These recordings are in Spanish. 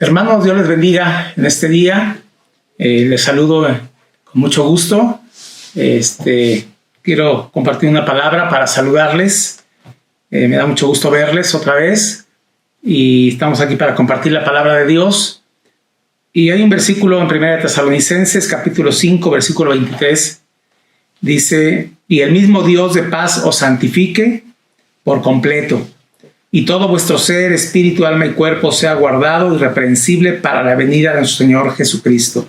Hermanos, Dios les bendiga en este día. Les saludo con mucho gusto. Quiero compartir una palabra para saludarles. Me da mucho gusto verles otra vez. Y estamos aquí para compartir la palabra de Dios. Y hay un versículo en 1 Tesalonicenses, capítulo 5, versículo 23. Dice: y el mismo Dios de paz os santifique por completo, y todo vuestro ser, espíritu, alma y cuerpo sea guardado irreprensible para la venida de nuestro Señor Jesucristo.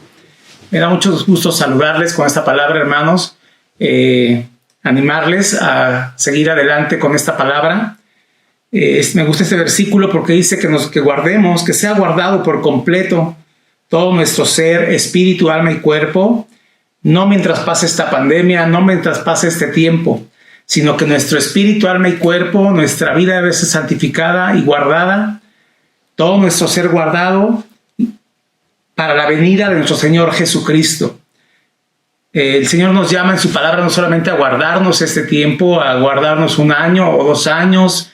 Me da mucho gusto saludarles con esta palabra, hermanos. Animarles a seguir adelante con esta palabra. Me gusta este versículo porque dice que guardemos, que sea guardado por completo todo nuestro ser, espíritu, alma y cuerpo, no mientras pase esta pandemia, no mientras pase este tiempo, sino que nuestro espíritu, alma y cuerpo, nuestra vida debe ser santificada y guardada, todo nuestro ser guardado para la venida de nuestro Señor Jesucristo. El Señor nos llama en su palabra no solamente a guardarnos este tiempo, a guardarnos 1 año o 2 años,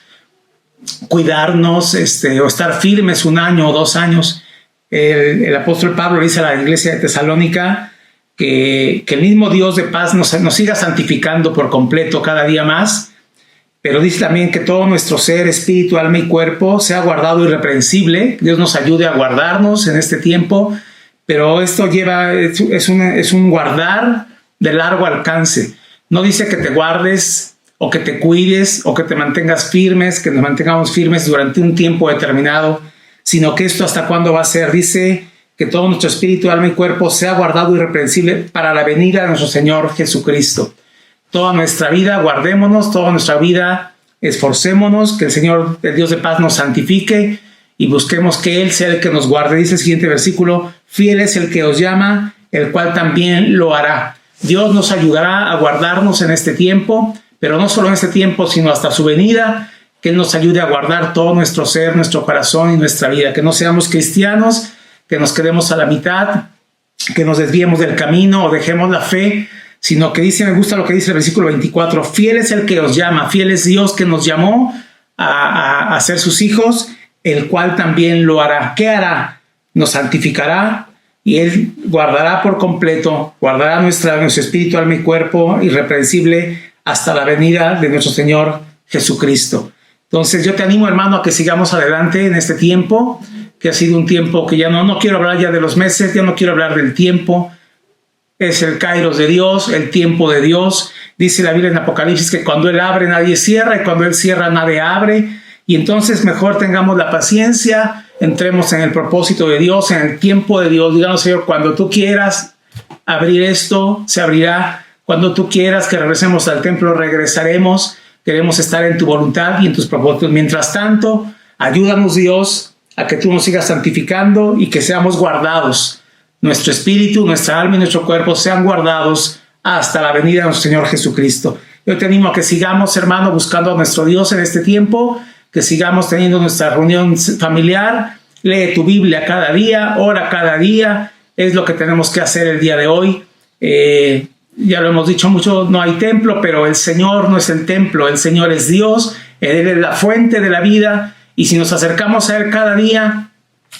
cuidarnos o estar firmes 1 año o 2 años. El apóstol Pablo dice a la iglesia de Tesalónica que el mismo Dios de paz nos siga santificando por completo cada día más, pero dice también que todo nuestro ser, espíritu, alma y cuerpo sea guardado irreprensible. Dios nos ayude a guardarnos en este tiempo, pero esto es un guardar de largo alcance. No dice que te guardes o que te cuides o que te mantengas firmes, que nos mantengamos firmes durante un tiempo determinado, sino que esto hasta cuándo va a ser. Dice que todo nuestro espíritu, alma y cuerpo sea guardado irreprensible para la venida de nuestro Señor Jesucristo. Toda nuestra vida guardémonos, toda nuestra vida esforcémonos, que el Señor, el Dios de paz, nos santifique y busquemos que Él sea el que nos guarde. Dice el siguiente versículo: fiel es el que os llama, el cual también lo hará. Dios nos ayudará a guardarnos en este tiempo, pero no solo en este tiempo, sino hasta su venida, que Él nos ayude a guardar todo nuestro ser, nuestro corazón y nuestra vida, que no seamos cristianos, que nos quedemos a la mitad, que nos desviemos del camino o dejemos la fe, sino que dice, me gusta lo que dice el versículo 24, fiel es el que os llama, fiel es Dios que nos llamó a ser sus hijos, el cual también lo hará. ¿Qué hará? Nos santificará y Él guardará por completo, guardará nuestro espíritu, alma y cuerpo irreprensible hasta la venida de nuestro Señor Jesucristo. Entonces yo te animo, hermano, a que sigamos adelante en este tiempo, que ha sido un tiempo que ya no quiero hablar ya de los meses, ya no quiero hablar del tiempo. Es el kairos de Dios, el tiempo de Dios. Dice la Biblia en Apocalipsis que cuando Él abre nadie cierra, y cuando Él cierra nadie abre. Y entonces mejor tengamos la paciencia, entremos en el propósito de Dios, en el tiempo de Dios. Díganos, Señor, cuando tú quieras abrir esto, se abrirá. Cuando tú quieras que regresemos al templo, regresaremos. Queremos estar en tu voluntad y en tus propósitos. Mientras tanto, ayúdanos, Dios, a que tú nos sigas santificando y que seamos guardados. Nuestro espíritu, nuestra alma y nuestro cuerpo sean guardados hasta la venida de nuestro Señor Jesucristo. Yo te animo a que sigamos, hermano, buscando a nuestro Dios en este tiempo, que sigamos teniendo nuestra reunión familiar. Lee tu Biblia cada día, ora cada día. Es lo que tenemos que hacer el día de hoy. Ya lo hemos dicho mucho, no hay templo, pero el Señor no es el templo, el Señor es Dios, Él es la fuente de la vida, y si nos acercamos a Él cada día,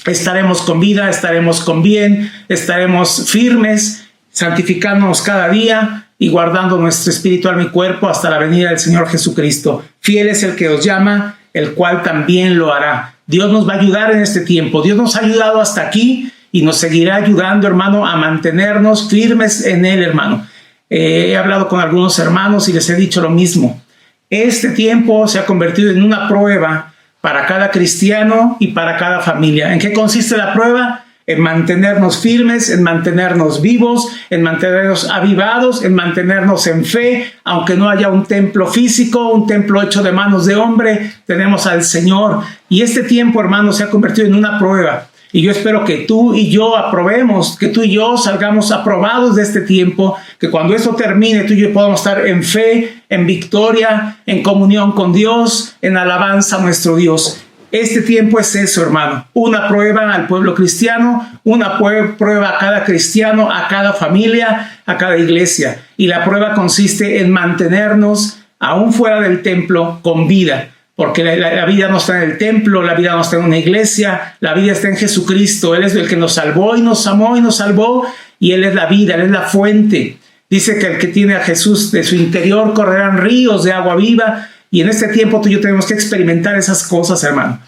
estaremos con vida, estaremos con bien, estaremos firmes, santificándonos cada día y guardando nuestro espíritu, alma y cuerpo hasta la venida del Señor Jesucristo. Fiel es el que os llama, el cual también lo hará. Dios nos va a ayudar en este tiempo, Dios nos ha ayudado hasta aquí y nos seguirá ayudando, hermano, a mantenernos firmes en Él, hermano. He hablado con algunos hermanos y les he dicho lo mismo. Este tiempo se ha convertido en una prueba para cada cristiano y para cada familia. ¿En qué consiste la prueba? En mantenernos firmes, en mantenernos vivos, en mantenernos avivados, en mantenernos en fe, aunque no haya un templo físico, un templo hecho de manos de hombre, tenemos al Señor. Y este tiempo, hermano, se ha convertido en una prueba. Y yo espero que tú y yo aprobemos, que tú y yo salgamos aprobados de este tiempo, que cuando esto termine tú y yo podamos estar en fe, en victoria, en comunión con Dios, en alabanza a nuestro Dios. Este tiempo es eso, hermano, una prueba al pueblo cristiano, una prueba a cada cristiano, a cada familia, a cada iglesia. Y la prueba consiste en mantenernos aún fuera del templo con vida, porque la vida no está en el templo, la vida no está en una iglesia, la vida está en Jesucristo. Él es el que nos salvó y nos amó y nos salvó, y Él es la vida, Él es la fuente. Dice que el que tiene a Jesús, de su interior correrán ríos de agua viva, y en este tiempo tú y yo tenemos que experimentar esas cosas, hermano.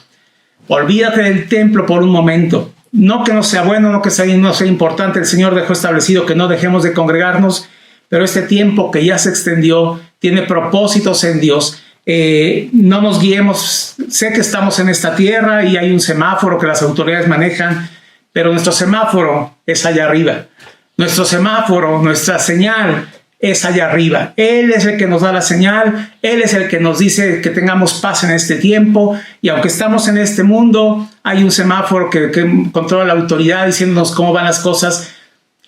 Olvídate del templo por un momento. No que no sea bueno, no que no sea importante. El Señor dejó establecido que no dejemos de congregarnos, pero este tiempo que ya se extendió tiene propósitos en Dios. No nos guiemos. Sé que estamos en esta tierra y hay un semáforo que las autoridades manejan, pero nuestro semáforo es allá arriba. Nuestro semáforo, nuestra señal es allá arriba. Él es el que nos da la señal, Él es el que nos dice que tengamos paz en este tiempo, y aunque estamos en este mundo, hay un semáforo que controla la autoridad diciéndonos cómo van las cosas.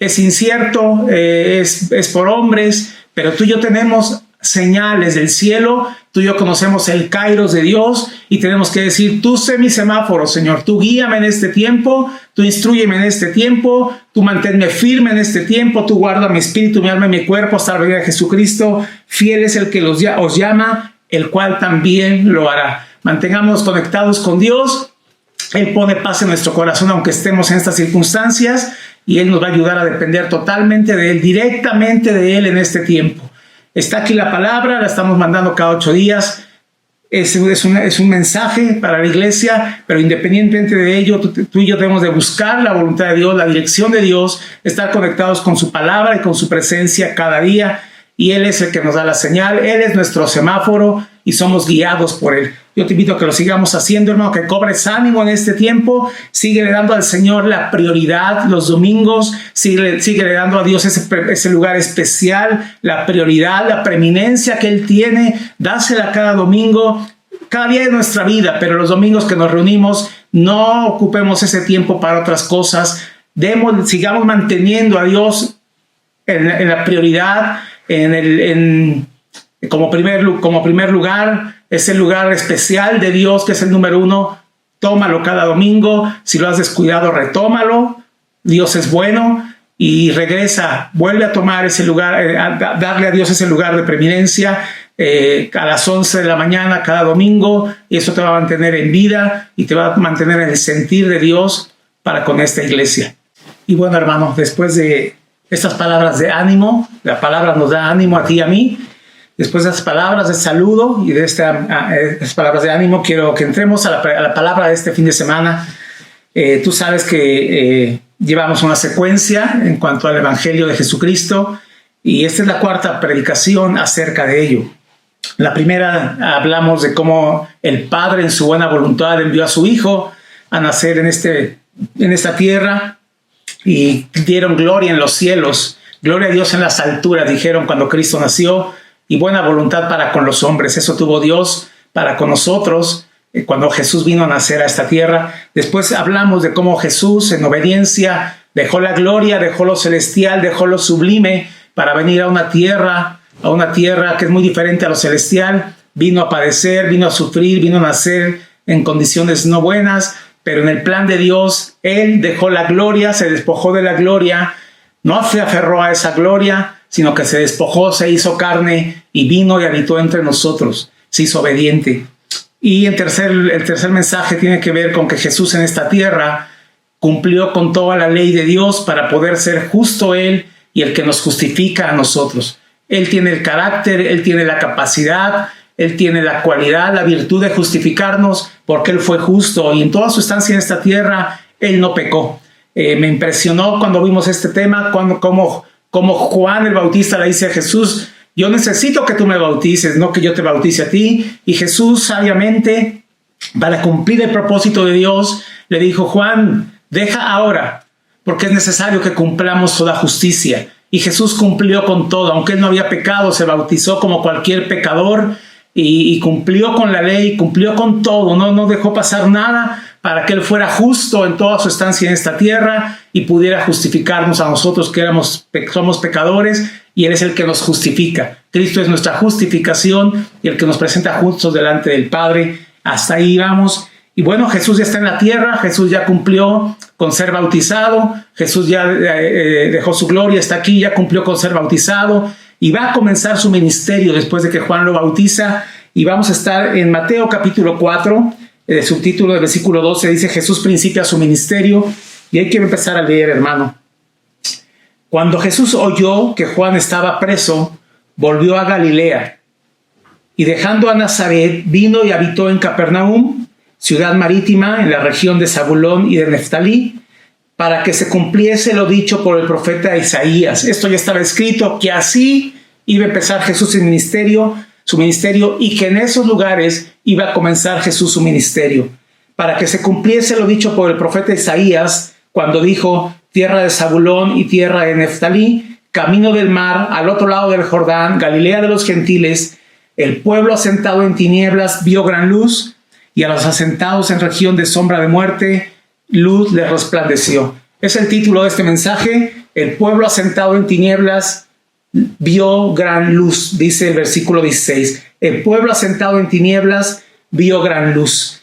Es incierto, es por hombres, pero tú y yo tenemos señales del cielo, tú y yo conocemos el kairos de Dios, y tenemos que decir: tú sé mi semáforo, Señor, tú guíame en este tiempo, tú instrúyeme en este tiempo, tú manténme firme en este tiempo, tú guarda mi espíritu, mi alma y mi cuerpo hasta la venida de Jesucristo. Fiel es el que os llama, el cual también lo hará. Mantengamos conectados con Dios. Él pone paz en nuestro corazón aunque estemos en estas circunstancias, y Él nos va a ayudar a depender totalmente de Él, directamente de Él en este tiempo. Está aquí la palabra, la estamos mandando cada 8 días. Es un mensaje para la iglesia, pero independientemente de ello, tú y yo debemos de buscar la voluntad de Dios, la dirección de Dios, estar conectados con su palabra y con su presencia cada día. Y Él es el que nos da la señal, Él es nuestro semáforo y somos guiados por Él. Yo te invito a que lo sigamos haciendo, hermano, que cobres ánimo en este tiempo. Síguele dando al Señor la prioridad los domingos, síguele dando a Dios ese lugar especial, la prioridad, la preeminencia que Él tiene. Dásela cada domingo, cada día de nuestra vida, pero los domingos que nos reunimos, no ocupemos ese tiempo para otras cosas. Sigamos manteniendo a Dios en la prioridad, como primer lugar. Es el lugar especial de Dios, que es el número 1. Tómalo cada domingo. Si lo has descuidado, retómalo. Dios es bueno, y regresa, vuelve a tomar ese lugar, darle a Dios ese lugar de preeminencia a las 11 de la mañana cada domingo, y eso te va a mantener en vida y te va a mantener en el sentir de Dios para con esta iglesia. Y bueno, hermano, después de estas palabras de ánimo, la palabra nos da ánimo a ti y a mí. Después de estas palabras de saludo y de estas palabras de ánimo, quiero que entremos a la palabra de este fin de semana. Tú sabes que llevamos una secuencia en cuanto al Evangelio de Jesucristo, y esta es la 4ª predicación acerca de ello. La primera hablamos de cómo el Padre en su buena voluntad envió a su Hijo a nacer en esta tierra, y dieron gloria en los cielos, gloria a Dios en las alturas, dijeron cuando Cristo nació, y buena voluntad para con los hombres. Eso tuvo Dios para con nosotros cuando Jesús vino a nacer a esta tierra. Después hablamos de cómo Jesús, en obediencia, dejó la gloria, dejó lo celestial, dejó lo sublime para venir a una tierra que es muy diferente a lo celestial. Vino a padecer, vino a sufrir, vino a nacer en condiciones no buenas, pero en el plan de Dios, Él dejó la gloria, se despojó de la gloria, no se aferró a esa gloria, sino que se despojó, se hizo carne y vino y habitó entre nosotros, se hizo obediente. Y el tercer mensaje tiene que ver con que Jesús en esta tierra cumplió con toda la ley de Dios para poder ser justo Él y el que nos justifica a nosotros. Él tiene el carácter, Él tiene la capacidad, Él tiene la cualidad, la virtud de justificarnos, porque Él fue justo y en toda su estancia en esta tierra Él no pecó. Me impresionó cuando vimos este tema, como Juan el Bautista le dice a Jesús: yo necesito que tú me bautices, no que yo te bautice a ti. Y Jesús, sabiamente, para cumplir el propósito de Dios, le dijo: Juan, deja ahora, porque es necesario que cumplamos toda justicia. Y Jesús cumplió con todo, aunque Él no había pecado, se bautizó como cualquier pecador y cumplió con la ley, cumplió con todo, no dejó pasar nada para que Él fuera justo en toda su estancia en esta tierra y pudiera justificarnos a nosotros que somos pecadores, y Él es el que nos justifica. Cristo es nuestra justificación y el que nos presenta justos delante del Padre. Hasta ahí vamos. Y bueno, Jesús ya está en la tierra, Jesús ya cumplió con ser bautizado, Jesús ya dejó su gloria, está aquí, ya cumplió con ser bautizado, y va a comenzar su ministerio después de que Juan lo bautiza. y vamos a estar en Mateo capítulo 4, el subtítulo del versículo 12 dice: Jesús principia su ministerio, y hay que empezar a leer, hermano. Cuando Jesús oyó que Juan estaba preso, volvió a Galilea, y dejando a Nazaret, vino y habitó en Capernaum, ciudad marítima en la región de Zabulón y de Neftalí, para que se cumpliese lo dicho por el profeta Isaías. Esto ya estaba escrito, que así iba a empezar Jesús su ministerio, y que en esos lugares iba a comenzar Jesús su ministerio, para que se cumpliese lo dicho por el profeta Isaías, cuando dijo: tierra de Zabulón y tierra de Neftalí, camino del mar, al otro lado del Jordán, Galilea de los gentiles, el pueblo asentado en tinieblas vio gran luz, y a los asentados en región de sombra de muerte, luz les resplandeció. Es el título de este mensaje: el pueblo asentado en tinieblas vio gran luz, dice el versículo 16. El pueblo asentado en tinieblas vio gran luz.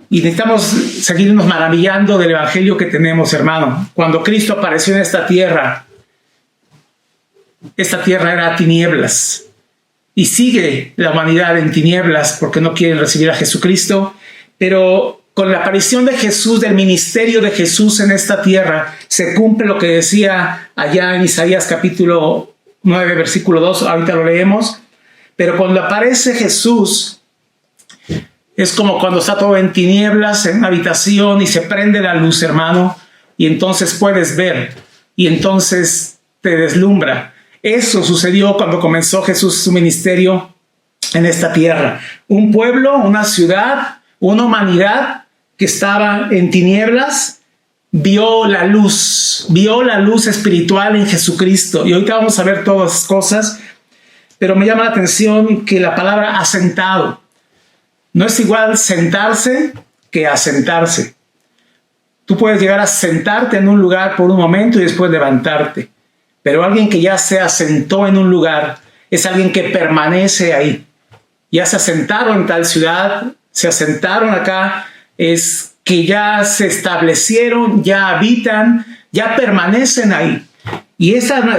Y necesitamos seguirnos maravillando del evangelio que tenemos, hermano. Cuando Cristo apareció en esta tierra era tinieblas. Y sigue la humanidad en tinieblas porque no quieren recibir a Jesucristo. Pero con la aparición de Jesús, del ministerio de Jesús en esta tierra, se cumple lo que decía allá en Isaías capítulo 9, versículo 2. Ahorita lo leemos. Pero cuando aparece Jesús, es como cuando está todo en tinieblas en una habitación y se prende la luz, hermano, y entonces puedes ver, y entonces te deslumbra. Eso sucedió cuando comenzó Jesús su ministerio en esta tierra. Un pueblo, una ciudad, una humanidad que estaba en tinieblas, vio la luz espiritual en Jesucristo. Y ahorita vamos a ver todas las cosas, pero me llama la atención que la palabra asentado no es igual sentarse que asentarse. Tú puedes llegar a sentarte en un lugar por un momento y después levantarte. Pero alguien que ya se asentó en un lugar es alguien que permanece ahí. Ya se asentaron en tal ciudad, se asentaron acá, es que ya se establecieron, ya habitan, ya permanecen ahí. Y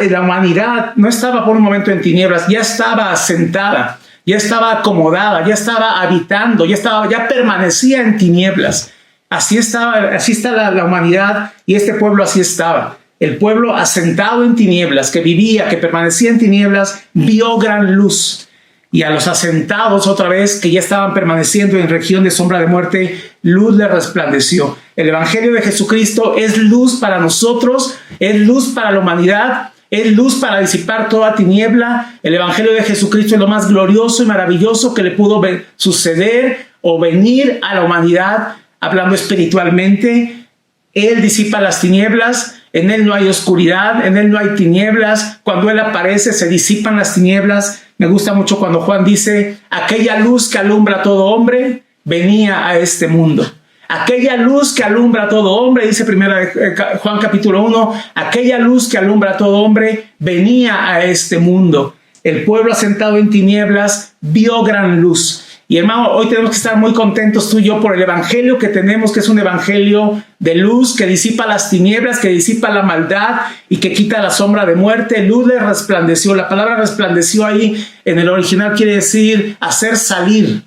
la humanidad no estaba por un momento en tinieblas, ya estaba asentada, ya estaba acomodada, ya estaba habitando, ya permanecía en tinieblas. Así está la humanidad, y este pueblo así estaba. El pueblo asentado en tinieblas, que vivía, que permanecía en tinieblas, vio gran luz. Y a los asentados otra vez, que ya estaban permaneciendo en región de sombra de muerte, luz les resplandeció. El evangelio de Jesucristo es luz para nosotros, es luz para la humanidad, es luz para disipar toda tiniebla. El evangelio de Jesucristo es lo más glorioso y maravilloso que le pudo suceder o venir a la humanidad, hablando espiritualmente. Él disipa las tinieblas. En Él no hay oscuridad, en Él no hay tinieblas. Cuando Él aparece, se disipan las tinieblas. Me gusta mucho cuando Juan dice: aquella luz que alumbra a todo hombre venía a este mundo. Aquella luz que alumbra a todo hombre, dice Juan capítulo 1, aquella luz que alumbra a todo hombre venía a este mundo. El pueblo asentado en tinieblas vio gran luz. Y hermano, hoy tenemos que estar muy contentos tú y yo por el evangelio que tenemos, que es un evangelio de luz, que disipa las tinieblas, que disipa la maldad y que quita la sombra de muerte. Luz le resplandeció. La palabra resplandeció ahí en el original quiere decir hacer salir.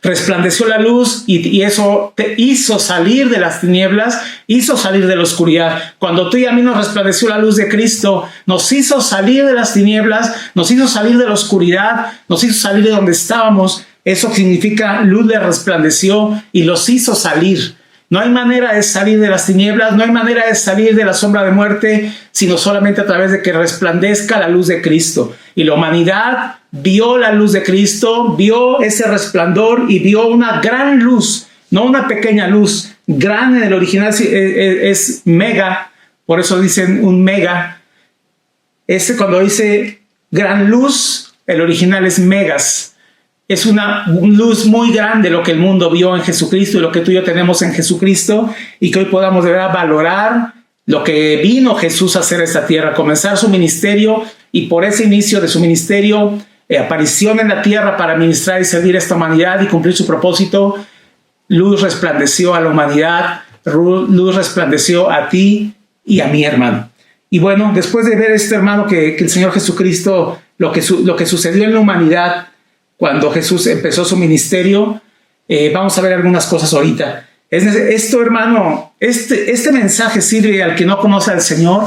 Resplandeció la luz y eso te hizo salir de las tinieblas, hizo salir de la oscuridad. Cuando tú y a mí nos resplandeció la luz de Cristo, nos hizo salir de las tinieblas, nos hizo salir de la oscuridad, nos hizo salir de donde estábamos. Eso significa luz le resplandeció y los hizo salir. No hay manera de salir de las tinieblas, no hay manera de salir de la sombra de muerte, sino solamente a través de que resplandezca la luz de Cristo. Y la humanidad vio la luz de Cristo, vio ese resplandor y vio una gran luz, no una pequeña luz. Gran en el original es mega, por eso dicen un mega. Cuando dice gran luz, el original es megas. Es una luz muy grande lo que el mundo vio en Jesucristo y lo que tú y yo tenemos en Jesucristo, y que hoy podamos de verdad valorar lo que vino Jesús a hacer a esta tierra, comenzar su ministerio, y por ese inicio de su ministerio, aparición en la tierra para ministrar y servir a esta humanidad y cumplir su propósito, luz resplandeció a la humanidad, luz resplandeció a ti y a mi hermano. Y bueno, después de ver hermano, que el Señor Jesucristo, lo que sucedió en la humanidad, cuando Jesús empezó su ministerio. Vamos a ver algunas cosas ahorita. Esto, hermano, este mensaje sirve al que no conoce al Señor.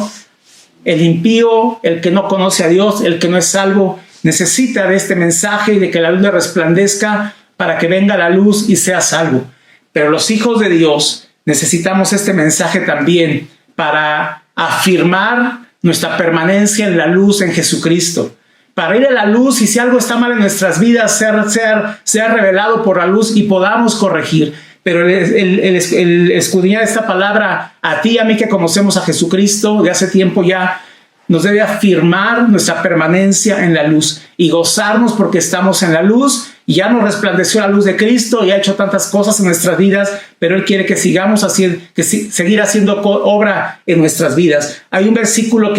El impío, el que no conoce a Dios, el que no es salvo, necesita de este mensaje y de que la luz le resplandezca para que venga la luz y sea salvo. Pero los hijos de Dios necesitamos este mensaje también para afirmar nuestra permanencia en la luz en Jesucristo. Para ir a la luz y si algo está mal en nuestras vidas, sea revelado por la luz y podamos corregir. Pero el escudriñar esta palabra a ti y a mí que conocemos a Jesucristo de hace tiempo ya, nos debe afirmar nuestra permanencia en la luz y gozarnos porque estamos en la luz y ya nos resplandeció la luz de Cristo y ha hecho tantas cosas en nuestras vidas, pero Él quiere que sigamos seguir haciendo obra en nuestras vidas. Hay un versículo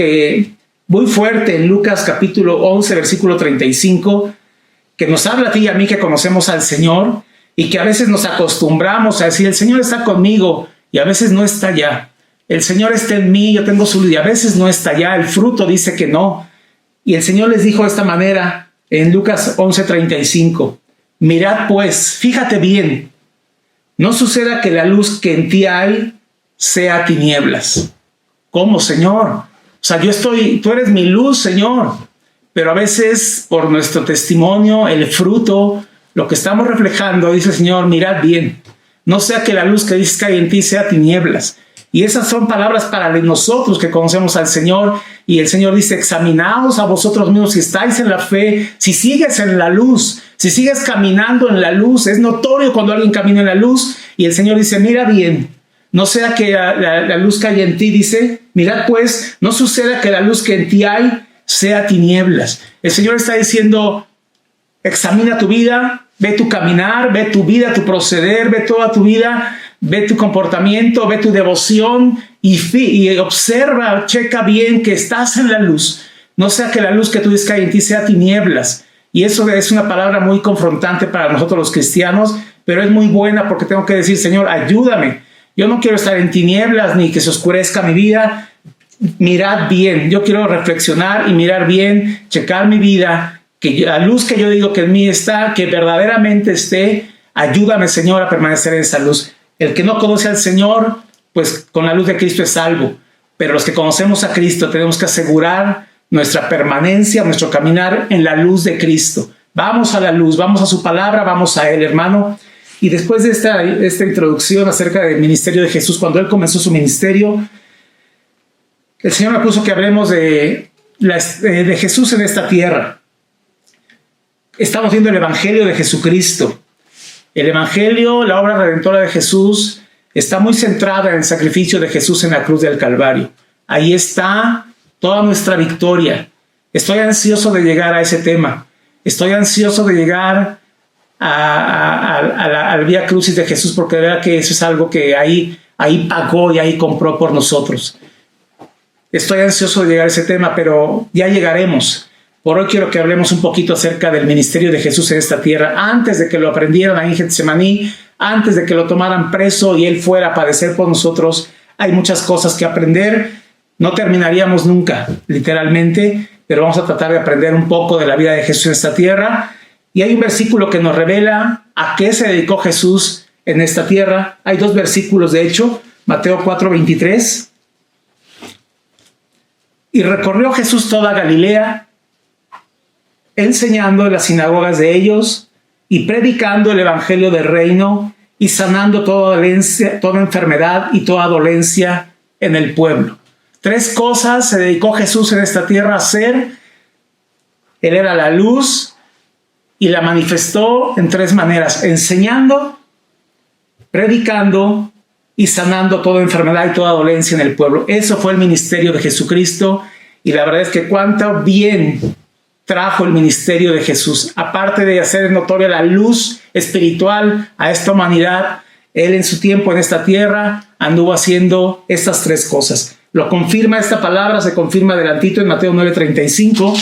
muy fuerte en Lucas capítulo 11, versículo 35, que nos habla a ti y a mí que conocemos al Señor y que a veces nos acostumbramos a decir, el Señor está conmigo y a veces no está allá. El Señor está en mí, yo tengo su luz y a veces no está allá. El fruto dice que no. Y el Señor les dijo de esta manera en Lucas 11:35. Mirad pues, fíjate bien, no suceda que la luz que en ti hay sea tinieblas. ¿Cómo, Señor? O sea, tú eres mi luz, Señor. Pero a veces por nuestro testimonio, el fruto, lo que estamos reflejando, dice el Señor, mirad bien. No sea que la luz que dices que hay en ti sea tinieblas. Y esas son palabras para nosotros que conocemos al Señor. Y el Señor dice, examinaos a vosotros mismos si estáis en la fe, si sigues en la luz, si sigues caminando en la luz. Es notorio cuando alguien camina en la luz. Y el Señor dice, mira bien, no sea que la luz que hay en ti, dice, mirad pues, no suceda que la luz que en ti hay sea tinieblas. El Señor está diciendo, examina tu vida, ve tu caminar, ve tu vida, tu proceder, ve toda tu vida, ve tu comportamiento, ve tu devoción y observa, checa bien que estás en la luz. No sea que la luz que tú dices que hay en ti sea tinieblas. Y eso es una palabra muy confrontante para nosotros los cristianos, pero es muy buena porque tengo que decir, Señor, ayúdame. Yo no quiero estar en tinieblas ni que se oscurezca mi vida. Mirad bien. Yo quiero reflexionar y mirar bien, checar mi vida, que la luz que yo digo que en mí está, que verdaderamente esté. Ayúdame, Señor, a permanecer en esa luz. El que no conoce al Señor, pues con la luz de Cristo es salvo. Pero los que conocemos a Cristo tenemos que asegurar nuestra permanencia, nuestro caminar en la luz de Cristo. Vamos a la luz, vamos a su palabra, vamos a Él, hermano. Y después de esta introducción acerca del ministerio de Jesús, cuando Él comenzó su ministerio, el Señor me puso que hablemos de Jesús en esta tierra. Estamos viendo el Evangelio de Jesucristo. El Evangelio, la obra redentora de Jesús, está muy centrada en el sacrificio de Jesús en la cruz del Calvario. Ahí está toda nuestra victoria. Estoy ansioso de llegar a ese tema. Estoy ansioso de llegar al Vía Crucis de Jesús, porque de verdad que eso es algo que ahí pagó y ahí compró por nosotros. Estoy ansioso de llegar a ese tema, pero ya llegaremos. Por hoy quiero que hablemos un poquito acerca del ministerio de Jesús en esta tierra. Antes de que lo aprendieran ahí en Getsemaní, antes de que lo tomaran preso y Él fuera a padecer por nosotros, hay muchas cosas que aprender. No terminaríamos nunca, literalmente, pero vamos a tratar de aprender un poco de la vida de Jesús en esta tierra. Y hay un versículo que nos revela a qué se dedicó Jesús en esta tierra. Hay dos versículos, de hecho, Mateo 4:23. Y recorrió Jesús toda Galilea, enseñando en las sinagogas de ellos y predicando el evangelio del reino y sanando toda enfermedad y toda dolencia en el pueblo. 3 cosas se dedicó Jesús en esta tierra a hacer. Él era la luz y la manifestó en 3 maneras: enseñando, predicando y sanando toda enfermedad y toda dolencia en el pueblo. Eso fue el ministerio de Jesucristo, y la verdad es que cuánto bien trajo el ministerio de Jesús. Aparte de hacer notoria la luz espiritual a esta humanidad, Él en su tiempo en esta tierra anduvo haciendo estas 3 cosas. Lo confirma esta palabra, se confirma adelantito en Mateo 9:35.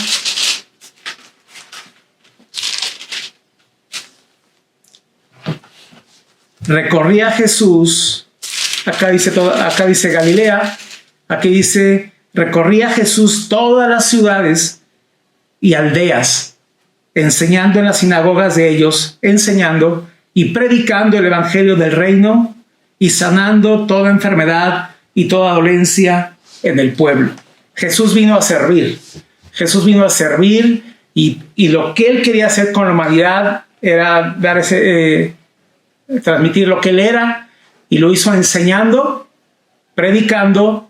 Recorría Jesús, acá dice Galilea, aquí dice, recorría Jesús todas las ciudades y aldeas, enseñando en las sinagogas de ellos, enseñando y predicando el evangelio del reino y sanando toda enfermedad y toda dolencia en el pueblo. Jesús vino a servir. Jesús vino a servir y lo que él quería hacer con la humanidad era transmitir lo que él era, y lo hizo enseñando, predicando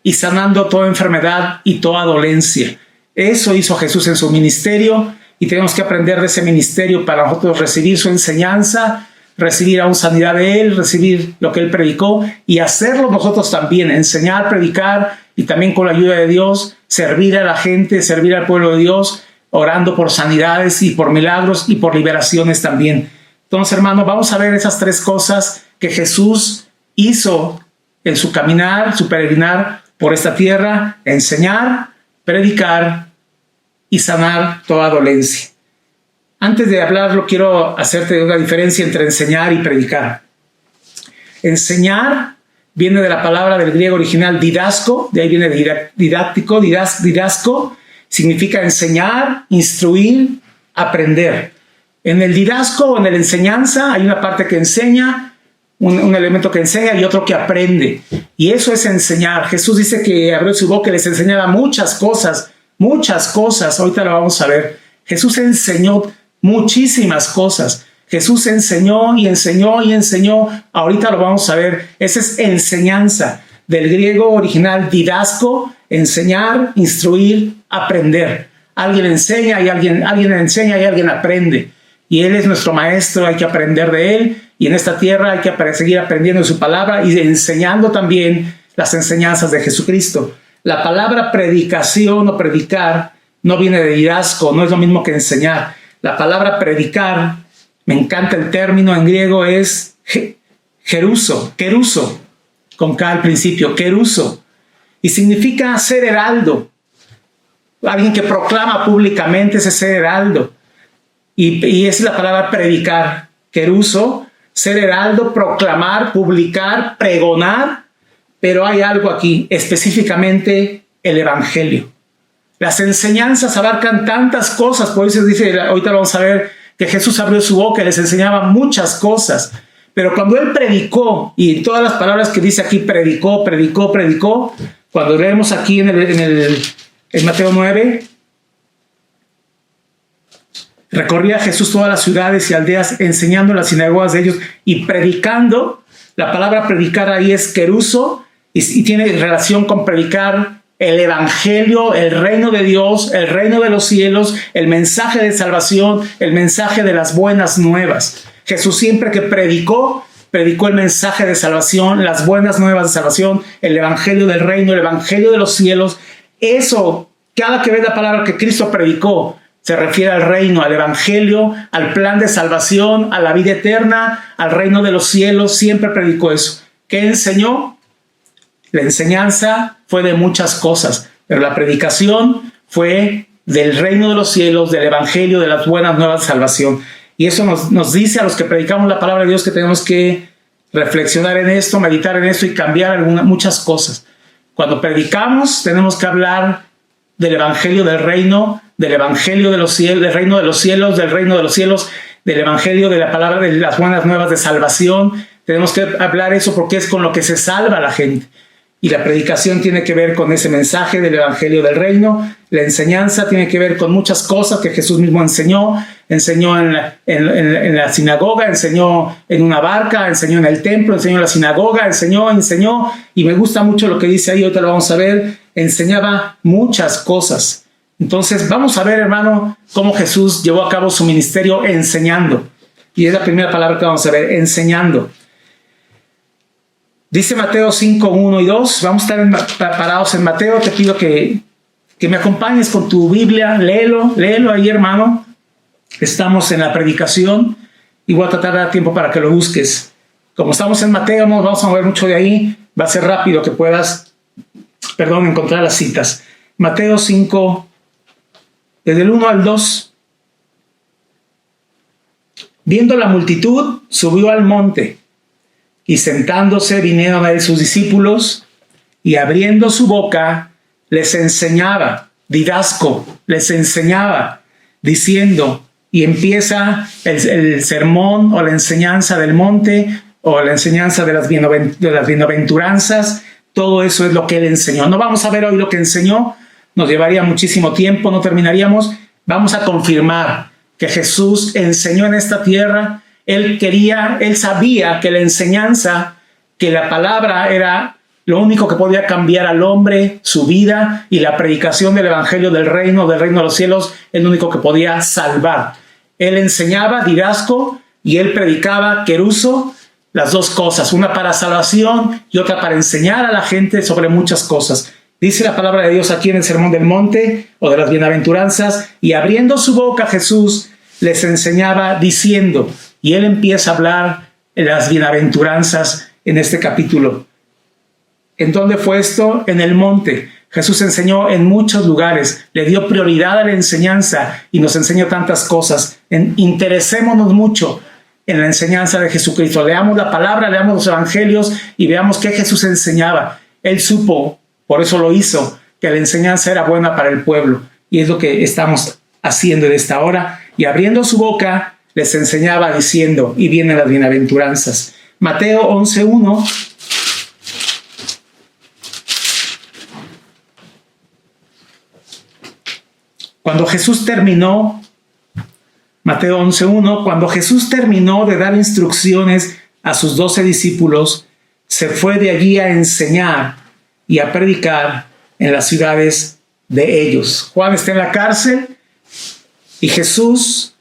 y sanando toda enfermedad y toda dolencia. Eso hizo Jesús en su ministerio, y tenemos que aprender de ese ministerio para nosotros recibir su enseñanza, recibir aún sanidad de él, recibir lo que él predicó y hacerlo nosotros también, enseñar, predicar, y también con la ayuda de Dios servir a la gente, servir al pueblo de Dios, orando por sanidades y por milagros y por liberaciones también. Entonces, hermanos, vamos a ver esas tres cosas que Jesús hizo en su caminar, su peregrinar por esta tierra: enseñar, predicar y sanar toda dolencia. Antes de hablarlo, quiero hacerte una diferencia entre enseñar y predicar. Enseñar viene de la palabra del griego original didasco, de ahí viene didáctico, didasco, significa enseñar, instruir, aprender. En el didasco o en la enseñanza hay una parte que enseña, un elemento que enseña y otro que aprende. Y eso es enseñar. Jesús dice que abrió su boca y les enseñaba muchas cosas. Ahorita lo vamos a ver. Jesús enseñó muchísimas cosas. Jesús enseñó y enseñó y enseñó. Ahorita lo vamos a ver. Esa es enseñanza. Del griego original didasco, enseñar, instruir, aprender. Alguien enseña y alguien enseña y alguien aprende. Y Él es nuestro maestro, hay que aprender de Él. Y en esta tierra hay que seguir aprendiendo de su palabra y enseñando también las enseñanzas de Jesucristo. La palabra predicación o predicar no viene de didasco, no es lo mismo que enseñar. La palabra predicar, me encanta el término en griego, es keruso, con K al principio, keruso. Y significa ser heraldo. Alguien que proclama públicamente ese ser heraldo. Y esa es la palabra predicar, keruso, ser heraldo, proclamar, publicar, pregonar. Pero hay algo aquí, específicamente el evangelio. Las enseñanzas abarcan tantas cosas, por eso dice, ahorita vamos a ver que Jesús abrió su boca y les enseñaba muchas cosas. Pero cuando él predicó, y todas las palabras que dice aquí, predicó, cuando leemos aquí en Mateo 9, recorría Jesús todas las ciudades y aldeas, enseñando en las sinagogas de ellos y predicando. La palabra predicar ahí es keruso, y tiene relación con predicar el evangelio, el reino de Dios, el reino de los cielos, el mensaje de salvación, el mensaje de las buenas nuevas. Jesús siempre que predicó el mensaje de salvación, las buenas nuevas de salvación, el evangelio del reino, el evangelio de los cielos. Eso, cada que ves la palabra que Cristo predicó, se refiere al reino, al evangelio, al plan de salvación, a la vida eterna, al reino de los cielos. Siempre predicó eso. ¿Qué enseñó? La enseñanza fue de muchas cosas, pero la predicación fue del reino de los cielos, del evangelio, de las buenas nuevas de salvación. Y eso nos dice a los que predicamos la palabra de Dios que tenemos que reflexionar en esto, meditar en esto y cambiar muchas cosas. Cuando predicamos tenemos que hablar del evangelio del reino, del evangelio de los cielos, del reino de los cielos, del reino de los cielos, del evangelio de la palabra de las buenas nuevas de salvación. Tenemos que hablar eso porque es con lo que se salva a la gente. Y la predicación tiene que ver con ese mensaje del evangelio del reino. La enseñanza tiene que ver con muchas cosas que Jesús mismo enseñó en la sinagoga, enseñó en una barca, enseñó en el templo, enseñó en la sinagoga, enseñó. Y me gusta mucho lo que dice ahí, ahorita lo vamos a ver. Enseñaba muchas cosas. Entonces vamos a ver, hermano, cómo Jesús llevó a cabo su ministerio enseñando. Y es la primera palabra que vamos a ver, enseñando. Dice Mateo 5, 1 y 2. Vamos a estar parados en Mateo. Te pido que me acompañes con tu Biblia. Léelo ahí, hermano. Estamos en la predicación y voy a tratar de dar tiempo para que lo busques. Como estamos en Mateo, no vamos a mover mucho de ahí. Va a ser rápido que puedas, encontrar las citas. Mateo 5, desde el 1 al 2. Viendo la multitud, subió al monte. Y sentándose vinieron a él sus discípulos, y abriendo su boca les enseñaba, didasco, les enseñaba, diciendo, y empieza el sermón o la enseñanza del monte o la enseñanza de las bienaventuranzas. Todo eso es lo que él enseñó. No vamos a ver hoy lo que enseñó, nos llevaría muchísimo tiempo, no terminaríamos. Vamos a confirmar que Jesús enseñó en esta tierra. Él sabía que la enseñanza, que la palabra era lo único que podía cambiar al hombre, su vida, y la predicación del evangelio del reino de los cielos, es lo único que podía salvar. Él enseñaba didasco y él predicaba queruso, las dos cosas, una para salvación y otra para enseñar a la gente sobre muchas cosas. Dice la palabra de Dios aquí en el Sermón del Monte o de las Bienaventuranzas, y abriendo su boca Jesús les enseñaba diciendo, y él empieza a hablar de las bienaventuranzas en este capítulo. ¿En dónde fue esto? En el monte. Jesús enseñó en muchos lugares, le dio prioridad a la enseñanza y nos enseñó tantas cosas. Interesémonos mucho en la enseñanza de Jesucristo. Leamos la palabra, leamos los evangelios y veamos qué Jesús enseñaba. Él supo, por eso lo hizo, que la enseñanza era buena para el pueblo. Y es lo que estamos haciendo en esta hora. Y abriendo su boca, les enseñaba diciendo, y vienen las bienaventuranzas. Mateo 11:1. Cuando Jesús terminó, Mateo 11:1, cuando Jesús terminó de dar instrucciones a sus 12 discípulos, se fue de allí a enseñar y a predicar en las ciudades de ellos. Juan está en la cárcel y Jesús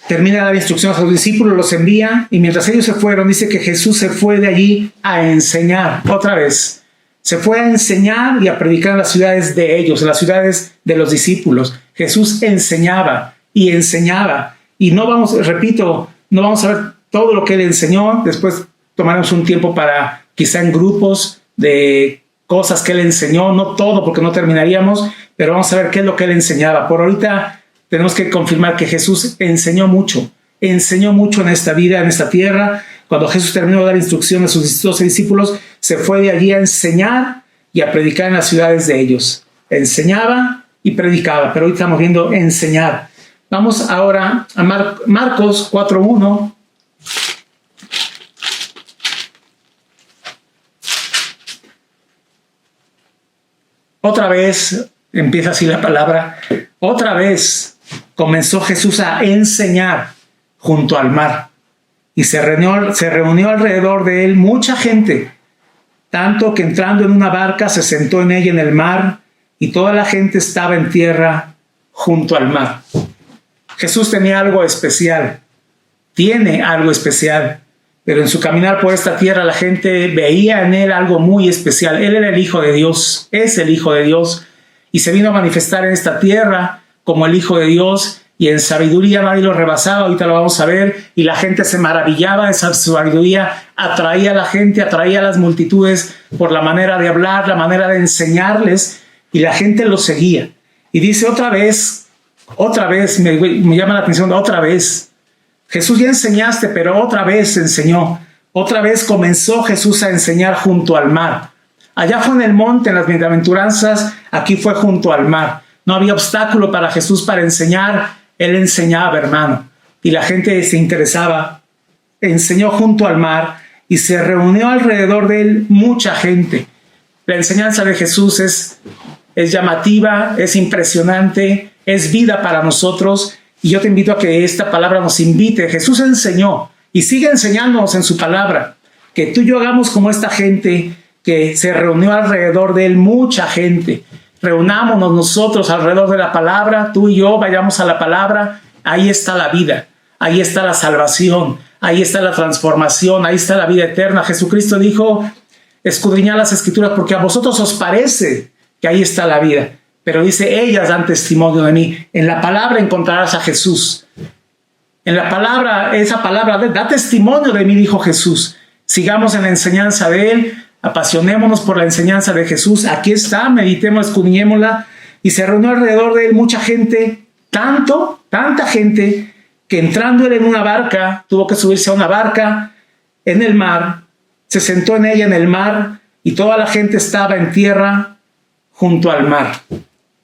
termina de dar instrucciones a sus discípulos, los envía, y mientras ellos se fueron, dice que Jesús se fue de allí a enseñar otra vez. Se fue a enseñar y a predicar en las ciudades de ellos, en las ciudades de los discípulos. Jesús enseñaba y enseñaba. Y no vamos a ver todo lo que él enseñó. Después tomaremos un tiempo para, quizá en grupos, de cosas que él enseñó. No todo, porque no terminaríamos, pero vamos a ver qué es lo que él enseñaba. Por ahorita tenemos que confirmar que Jesús enseñó mucho en esta vida, en esta tierra. Cuando Jesús terminó de dar instrucciones a sus 12 discípulos, se fue de allí a enseñar y a predicar en las ciudades de ellos. Enseñaba y predicaba, pero hoy estamos viendo enseñar. Vamos ahora a Marcos 4:1. Otra vez, empieza así la palabra, otra vez comenzó Jesús a enseñar junto al mar. Y se reunió alrededor de él mucha gente, tanto que entrando en una barca se sentó en ella en el mar, y toda la gente estaba en tierra junto al mar. Jesús tenía algo especial, tiene algo especial, pero en su caminar por esta tierra la gente veía en él algo muy especial. Él era el Hijo de Dios, es el Hijo de Dios, y se vino a manifestar en esta tierra como el Hijo de Dios, y en sabiduría nadie lo rebasaba. Ahorita lo vamos a ver, y la gente se maravillaba de esa sabiduría, atraía a la gente, atraía a las multitudes por la manera de hablar, la manera de enseñarles, y la gente lo seguía. Y dice otra vez, me llama la atención, otra vez. Jesús ya enseñaste, pero otra vez enseñó. Otra vez comenzó Jesús a enseñar junto al mar. Allá fue en el monte, en las bienaventuranzas, aquí fue junto al mar. No había obstáculo para Jesús para enseñar. Él enseñaba, hermano, y la gente se interesaba. Enseñó junto al mar y se reunió alrededor de él mucha gente. La enseñanza de Jesús es llamativa, es impresionante, es vida para nosotros, y yo te invito a que esta palabra nos invite. Jesús enseñó y sigue enseñándonos en su palabra, que tú y yo hagamos como esta gente que se reunió alrededor de él, mucha gente. Reunámonos nosotros alrededor de la palabra, tú y yo vayamos a la palabra. Ahí está la vida, ahí está la salvación, ahí está la transformación, ahí está la vida eterna. Jesucristo dijo, escudriñad las escrituras porque a vosotros os parece que ahí está la vida, pero dice, ellas dan testimonio de mí. En la palabra encontrarás a Jesús. En la palabra, esa palabra da testimonio de mí, dijo Jesús. Sigamos en la enseñanza de él. Apasionémonos por la enseñanza de Jesús. Aquí está, meditemos, escudriñémosla. Y se reunió alrededor de él mucha gente, tanta gente, que entrando él en una barca, tuvo que subirse a una barca en el mar, se sentó en ella en el mar, y toda la gente estaba en tierra junto al mar.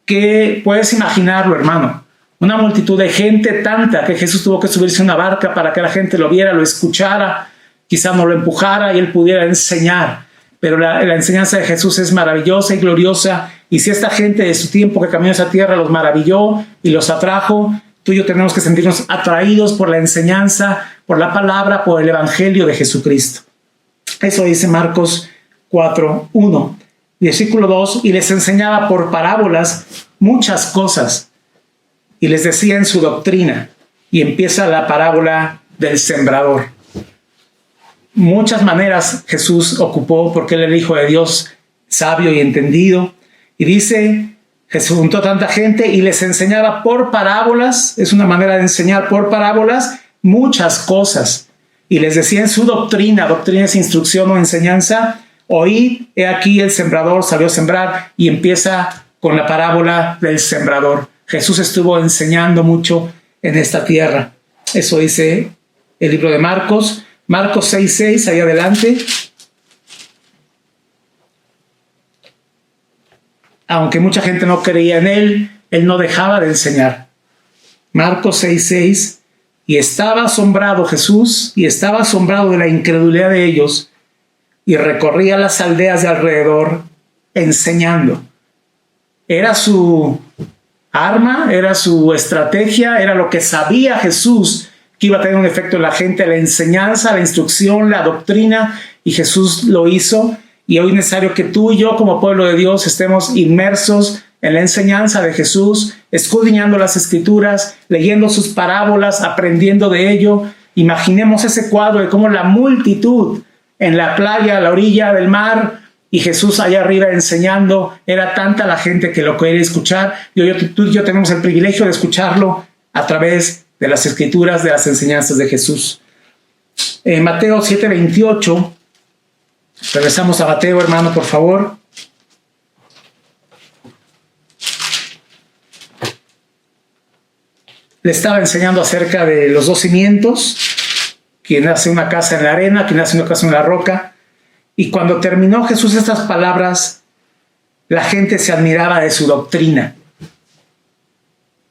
que puedes imaginarlo, hermano. Una multitud de gente tanta que Jesús tuvo que subirse a una barca para que la gente lo viera, lo escuchara, quizás no lo empujara y él pudiera enseñar. Pero la enseñanza de Jesús es maravillosa y gloriosa. Y si esta gente de su tiempo que caminó a esa tierra los maravilló y los atrajo, tú y yo tenemos que sentirnos atraídos por la enseñanza, por la palabra, por el evangelio de Jesucristo. Eso dice Marcos 4:1. Versículo 2, y les enseñaba por parábolas muchas cosas, y les decía en su doctrina, y empieza la parábola del sembrador. Muchas maneras Jesús ocupó porque él era el Hijo de Dios, sabio y entendido, y dice, Jesús juntó tanta gente y les enseñaba por parábolas, es una manera de enseñar por parábolas, muchas cosas, y les decía en su doctrina, doctrina es instrucción o enseñanza, oíd, he aquí el sembrador salió a sembrar, y empieza con la parábola del sembrador. Jesús estuvo enseñando mucho en esta tierra. Eso dice el libro de Marcos. Marcos 6:6, ahí adelante. Aunque mucha gente no creía en él, él no dejaba de enseñar. Marcos 6:6, y estaba asombrado Jesús, y estaba asombrado de la incredulidad de ellos, y recorría las aldeas de alrededor enseñando. Era su arma, era su estrategia, era lo que sabía Jesús que iba a tener un efecto en la gente, la enseñanza, la instrucción, la doctrina, y Jesús lo hizo. Y hoy es necesario que tú y yo como pueblo de Dios estemos inmersos en la enseñanza de Jesús, escudriñando las Escrituras, leyendo sus parábolas, aprendiendo de ello. Imaginemos ese cuadro de cómo la multitud en la playa, a la orilla del mar, y Jesús allá arriba enseñando. Era tanta la gente que lo quería escuchar. Tú y yo tenemos el privilegio de escucharlo a través de las Escrituras, de las enseñanzas de Jesús. En Mateo 7:28, regresamos a Mateo, hermano, por favor. Le estaba enseñando acerca de los dos cimientos, quien hace una casa en la arena, quien hace una casa en la roca. Y cuando terminó Jesús estas palabras, la gente se admiraba de su doctrina.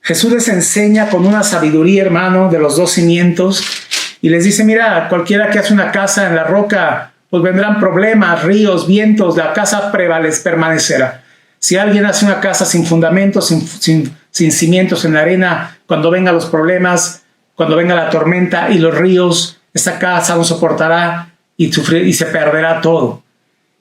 Jesús les enseña con una sabiduría, hermano, de los dos cimientos, y les dice, mira, cualquiera que hace una casa en la roca, pues vendrán problemas, ríos, vientos, la casa permanecerá. Si alguien hace una casa sin fundamentos, sin cimientos en la arena, cuando vengan los problemas, cuando venga la tormenta y los ríos, esta casa no soportará y se perderá todo.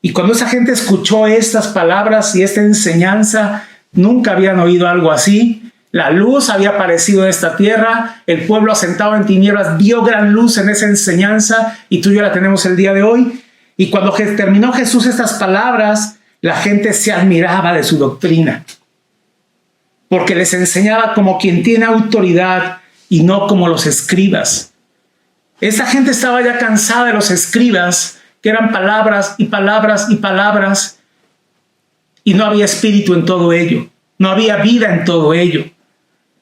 Y cuando esa gente escuchó estas palabras y esta enseñanza, nunca habían oído algo así. La luz había aparecido en esta tierra, el pueblo asentado en tinieblas vio gran luz en esa enseñanza, y tú y yo la tenemos el día de hoy. Y cuando terminó Jesús estas palabras, la gente se admiraba de su doctrina, porque les enseñaba como quien tiene autoridad y no como los escribas. Esta gente estaba ya cansada de los escribas, que eran palabras y palabras y palabras, y no había espíritu en todo ello, no había vida en todo ello.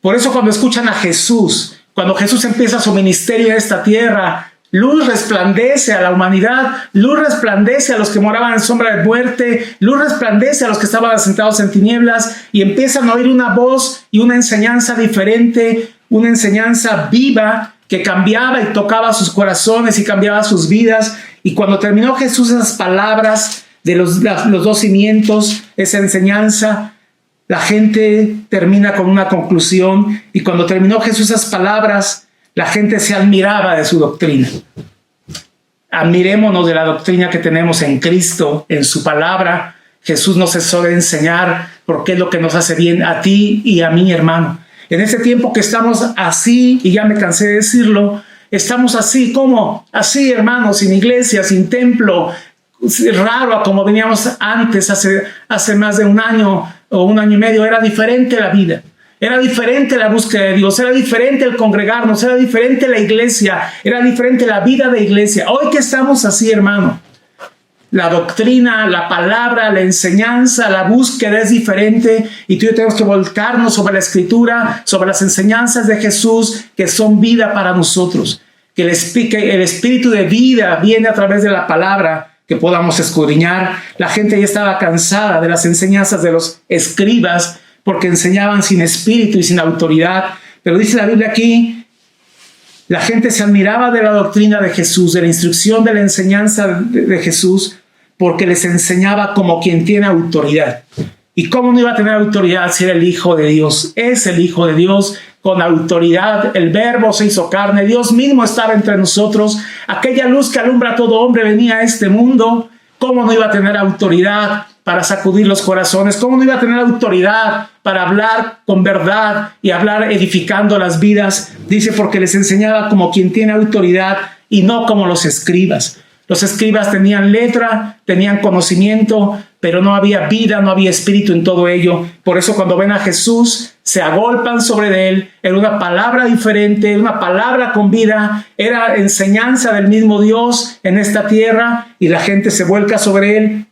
Por eso cuando escuchan a Jesús, cuando Jesús empieza su ministerio en esta tierra, luz resplandece a la humanidad, luz resplandece a los que moraban en sombra de muerte, luz resplandece a los que estaban sentados en tinieblas, y empiezan a oír una voz y una enseñanza diferente, una enseñanza viva que cambiaba y tocaba sus corazones y cambiaba sus vidas. Y cuando terminó Jesús esas palabras de los dos cimientos, esa enseñanza, la gente termina con una conclusión, y cuando terminó Jesús esas palabras, la gente se admiraba de su doctrina. Admirémonos de la doctrina que tenemos en Cristo, en su palabra. Jesús nos cesó de enseñar porque es lo que nos hace bien a ti y a mí, hermano. En este tiempo que estamos así, y ya me cansé de decirlo, estamos así, ¿cómo? Así, hermano, sin iglesia, sin templo, raro a como veníamos antes, hace más de un año o un año y medio. Era diferente la vida, era diferente la búsqueda de Dios, era diferente el congregarnos, era diferente la iglesia, era diferente la vida de iglesia. Hoy que estamos así, hermano, la doctrina, la palabra, la enseñanza, la búsqueda es diferente, y tú y yo tenemos que volcarnos sobre la Escritura, sobre las enseñanzas de Jesús, que son vida para nosotros. Que el espíritu de vida viene a través de la palabra, que podamos escudriñar. La gente ya estaba cansada de las enseñanzas de los escribas, porque enseñaban sin espíritu y sin autoridad. Pero dice la Biblia aquí, la gente se admiraba de la doctrina de Jesús, de la instrucción, de la enseñanza de Jesús, porque les enseñaba como quien tiene autoridad. ¿Y cómo no iba a tener autoridad si era el Hijo de Dios? Es el Hijo de Dios con autoridad. El Verbo se hizo carne. Dios mismo estaba entre nosotros. Aquella luz que alumbra a todo hombre venía a este mundo. ¿Cómo no iba a tener autoridad para sacudir los corazones? ¿Cómo no iba a tener autoridad para hablar con verdad y hablar edificando las vidas? Dice, porque les enseñaba como quien tiene autoridad y no como los escribas. Los escribas tenían letra, tenían conocimiento, pero no había vida, no había espíritu en todo ello. Por eso cuando ven a Jesús, se agolpan sobre él. Era una palabra diferente, una palabra con vida. Era enseñanza del mismo Dios en esta tierra y la gente se vuelca sobre él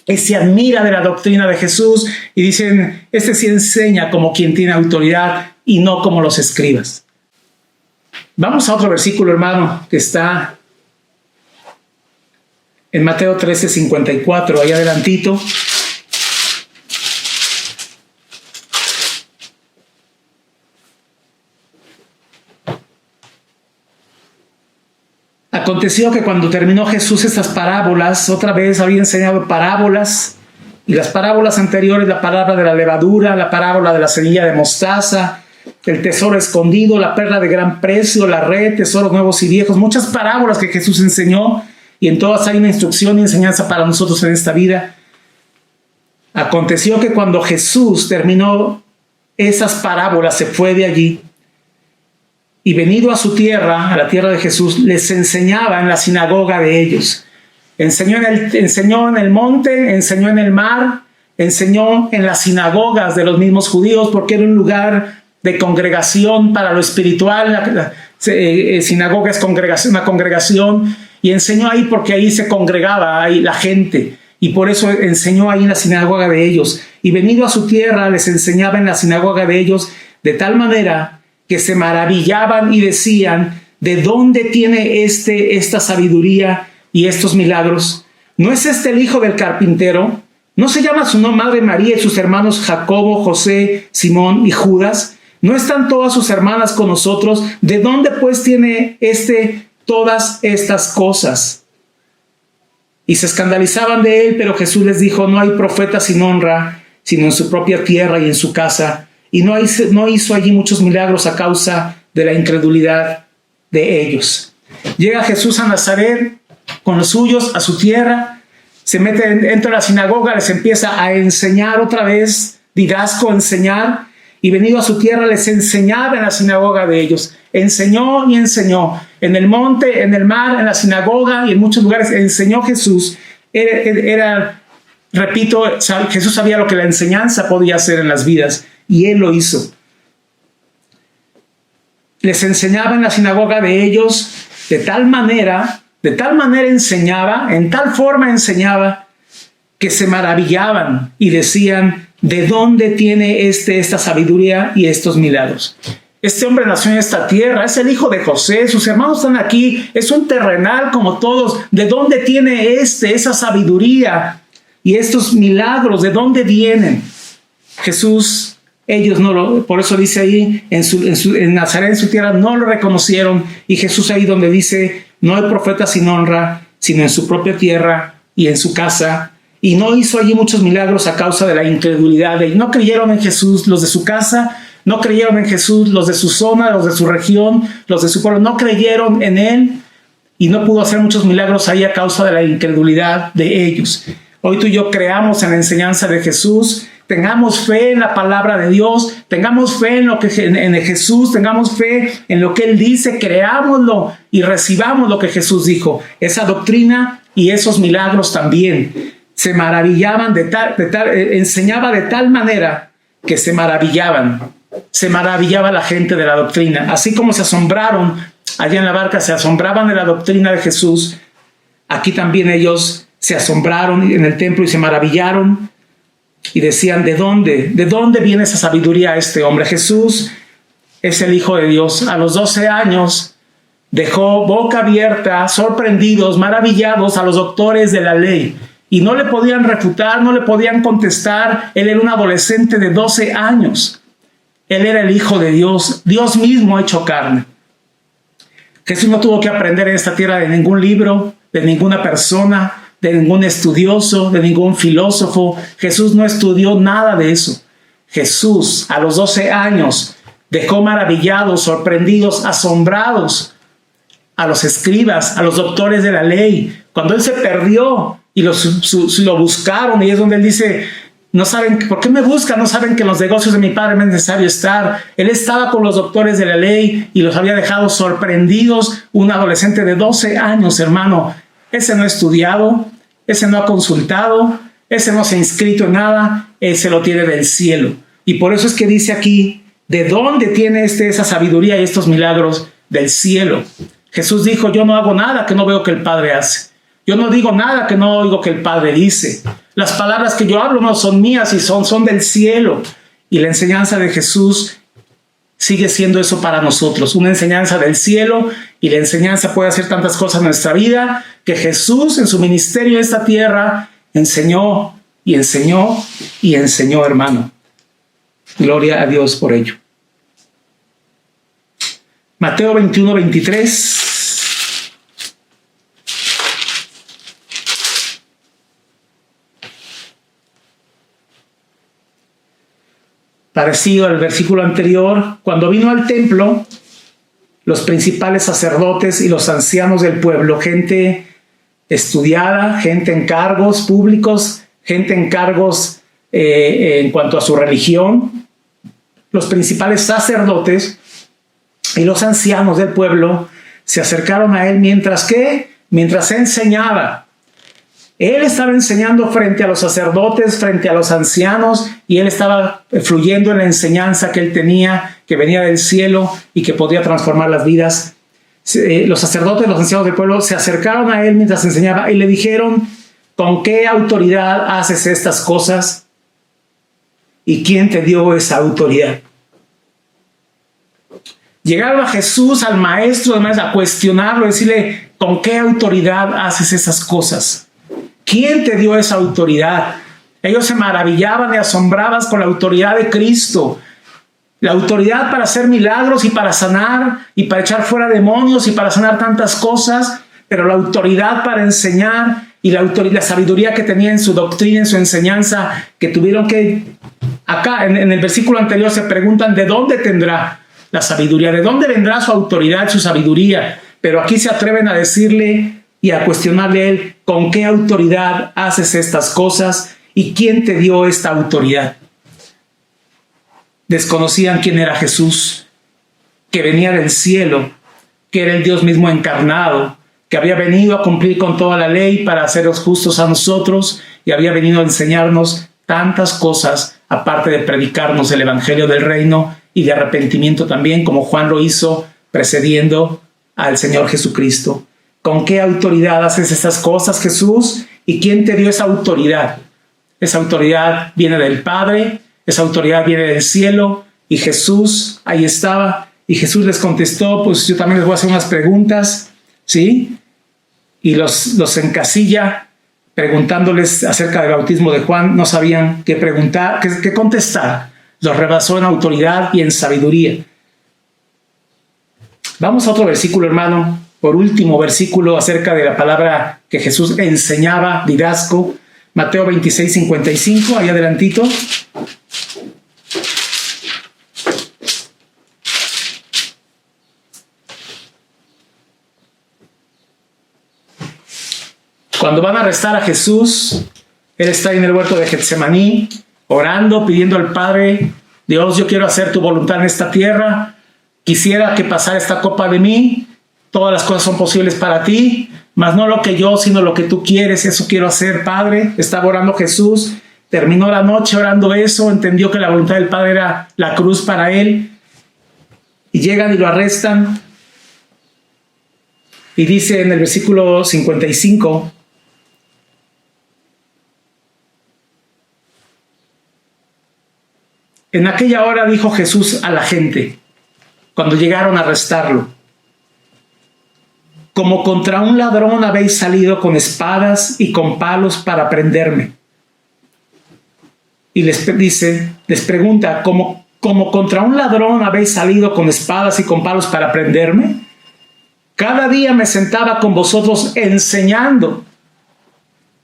y se admira de la doctrina de Jesús y dicen, este sí enseña como quien tiene autoridad y no como los escribas. Vamos a otro versículo, hermano, que está en Mateo 13:54, ahí adelantito. Aconteció que cuando terminó Jesús estas parábolas, otra vez había enseñado parábolas, y las parábolas anteriores, la parábola de la levadura, la parábola de la semilla de mostaza, el tesoro escondido, la perla de gran precio, la red, tesoros nuevos y viejos, muchas parábolas que Jesús enseñó, y en todas hay una instrucción y enseñanza para nosotros en esta vida. Aconteció que cuando Jesús terminó esas parábolas, se fue de allí, y venido a su tierra, a la tierra de Jesús, les enseñaba en la sinagoga de ellos. Enseñó en el monte, enseñó en el mar, enseñó en las sinagogas de los mismos judíos, porque era un lugar de congregación para lo espiritual. La sinagoga es congregación, una congregación, y enseñó ahí porque ahí se congregaba ahí la gente, y por eso enseñó ahí en la sinagoga de ellos. Y venido a su tierra, les enseñaba en la sinagoga de ellos, de tal manera que se maravillaban y decían, ¿de dónde tiene esta sabiduría y estos milagros? ¿No es este el hijo del carpintero? ¿No se llama su madre María y sus hermanos Jacobo, José, Simón y Judas? ¿No están todas sus hermanas con nosotros? ¿De dónde pues tiene todas estas cosas? Y se escandalizaban de él, pero Jesús les dijo, no hay profeta sin honra, sino en su propia tierra y en su casa. Y no hizo allí muchos milagros a causa de la incredulidad de ellos. Llega Jesús a Nazaret con los suyos a su tierra, se mete dentro de la sinagoga, les empieza a enseñar otra vez, didasco, enseñar, y venido a su tierra les enseñaba en la sinagoga de ellos. Enseñó y enseñó. En el monte, en el mar, en la sinagoga y en muchos lugares enseñó Jesús. Repito, Jesús sabía lo que la enseñanza podía hacer en las vidas y él lo hizo. Les enseñaba en la sinagoga de ellos de tal manera enseñaba, en tal forma enseñaba que se maravillaban y decían, ¿de dónde tiene esta sabiduría y estos milagros? Este hombre nació en esta tierra, es el hijo de José, sus hermanos están aquí, es un terrenal como todos. ¿De dónde tiene esa sabiduría y estos milagros? ¿De dónde vienen? Jesús, ellos por eso dice ahí, en Nazaret, en su tierra, no lo reconocieron. Y Jesús ahí donde dice, no hay profeta sin honra, sino en su propia tierra y en su casa. Y no hizo allí muchos milagros a causa de la incredulidad. Y no creyeron en Jesús los de su casa, no creyeron en Jesús los de su zona, los de su región, los de su pueblo. No creyeron en él y no pudo hacer muchos milagros ahí a causa de la incredulidad de ellos. Hoy tú y yo creamos en la enseñanza de Jesús, tengamos fe en la palabra de Dios, tengamos fe en Jesús, tengamos fe en lo que Él dice, creámoslo y recibamos lo que Jesús dijo. Esa doctrina y esos milagros también. Se maravillaban enseñaba de tal manera que se maravillaban. Se maravillaba la gente de la doctrina. Así como se asombraron allá en la barca, se asombraban de la doctrina de Jesús, aquí también ellos se asombraron en el templo y se maravillaron y decían, ¿de dónde viene esa sabiduría a este hombre? Jesús es el Hijo de Dios. A los 12 años dejó boca abierta, sorprendidos, maravillados a los doctores de la ley. y no le podían refutar, no le podían contestar. Él era un adolescente de 12 años. Él era el Hijo de Dios, Dios mismo hecho carne. Jesús no tuvo que aprender en esta tierra de ningún libro, de ninguna persona, de ningún estudioso, de ningún filósofo. Jesús no estudió nada de eso. Jesús, a los 12 años, dejó maravillados, sorprendidos, asombrados a los escribas, a los doctores de la ley. Cuando él se perdió y lo buscaron, y es donde él dice: no saben, ¿por qué me buscan? No saben que en los negocios de mi Padre me es necesario estar. Él estaba con los doctores de la ley y los había dejado sorprendidos. Un adolescente de 12 años, hermano. Ese no ha estudiado, ese no ha consultado, ese no se ha inscrito en nada, ese lo tiene del cielo. Y por eso es que dice aquí: ¿de dónde tiene esa sabiduría y estos milagros? Del cielo. Jesús dijo: yo no hago nada que no veo que el Padre hace. Yo no digo nada que no oigo que el Padre dice. Las palabras que yo hablo no son mías y son del cielo. Y la enseñanza de Jesús sigue siendo eso para nosotros, una enseñanza del cielo. Y la enseñanza puede hacer tantas cosas en nuestra vida, que Jesús en su ministerio en esta tierra enseñó y enseñó y enseñó, hermano. Gloria a Dios por ello. Mateo 21:23. Parecido al versículo anterior, cuando vino al templo, los principales sacerdotes y los ancianos del pueblo, gente estudiada, gente en cargos públicos, gente en cargos en cuanto a su religión, los principales sacerdotes y los ancianos del pueblo se acercaron a él mientras enseñaba. Él estaba enseñando frente a los sacerdotes, frente a los ancianos, y él estaba fluyendo en la enseñanza que él tenía, que venía del cielo y que podía transformar las vidas. Los sacerdotes, los ancianos del pueblo se acercaron a él mientras enseñaba y le dijeron: ¿con qué autoridad haces estas cosas? ¿Y quién te dio esa autoridad? Llegaron a Jesús, al maestro, además, a cuestionarlo, a decirle: ¿con qué autoridad haces esas cosas? ¿Quién te dio esa autoridad? Ellos se maravillaban y asombraban con la autoridad de Cristo. La autoridad para hacer milagros y para sanar y para echar fuera demonios y para sanar tantas cosas, pero la autoridad para enseñar y la sabiduría que tenía en su doctrina, en su enseñanza, que tuvieron que... Acá en el versículo anterior se preguntan: ¿de dónde tendrá la sabiduría? ¿De dónde vendrá su autoridad, su sabiduría? Pero aquí se atreven a decirle y a cuestionarle a él: ¿con qué autoridad haces estas cosas? ¿Y quién te dio esta autoridad? Desconocían quién era Jesús, que venía del cielo, que era el Dios mismo encarnado, que había venido a cumplir con toda la ley para hacerlos justos a nosotros, y había venido a enseñarnos tantas cosas, aparte de predicarnos el evangelio del reino y de arrepentimiento también, como Juan lo hizo precediendo al Señor Jesucristo. ¿Con qué autoridad haces estas cosas, Jesús? ¿Y quién te dio esa autoridad? Esa autoridad viene del Padre, esa autoridad viene del cielo, y Jesús ahí estaba, y Jesús les contestó: pues yo también les voy a hacer unas preguntas, ¿sí? Y los encasilla, preguntándoles acerca del bautismo de Juan. No sabían qué preguntar, qué contestar. Los rebasó en autoridad y en sabiduría. Vamos a otro versículo, hermano. Por último, versículo acerca de la palabra que Jesús enseñaba, didasco. Mateo 26:55, ahí adelantito. Cuando van a arrestar a Jesús, él está en el huerto de Getsemaní, orando, pidiendo al Padre: Dios, yo quiero hacer tu voluntad en esta tierra. Quisiera que pasara esta copa de mí. Todas las cosas son posibles para ti, mas no lo que yo, sino lo que tú quieres. Eso quiero hacer, Padre. Estaba orando Jesús, terminó la noche orando eso, entendió que la voluntad del Padre era la cruz para él, y llegan y lo arrestan. Y dice en el versículo 55: en aquella hora dijo Jesús a la gente, cuando llegaron a arrestarlo: como contra un ladrón habéis salido con espadas y con palos para prenderme. Y les pregunta, como contra un ladrón habéis salido con espadas y con palos para prenderme. Cada día me sentaba con vosotros enseñando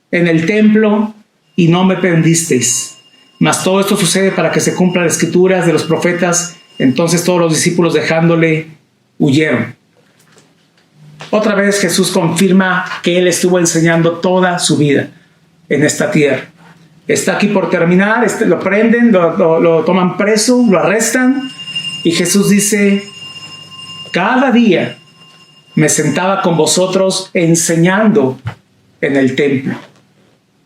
en el templo y no me prendisteis. Mas todo esto sucede para que se cumplan las escrituras de los profetas. Entonces todos los discípulos, dejándole, huyeron. Otra vez Jesús confirma que Él estuvo enseñando toda su vida en esta tierra. Está aquí por terminar, lo prenden, lo toman preso, lo arrestan, y Jesús dice, cada día me sentaba con vosotros enseñando en el templo.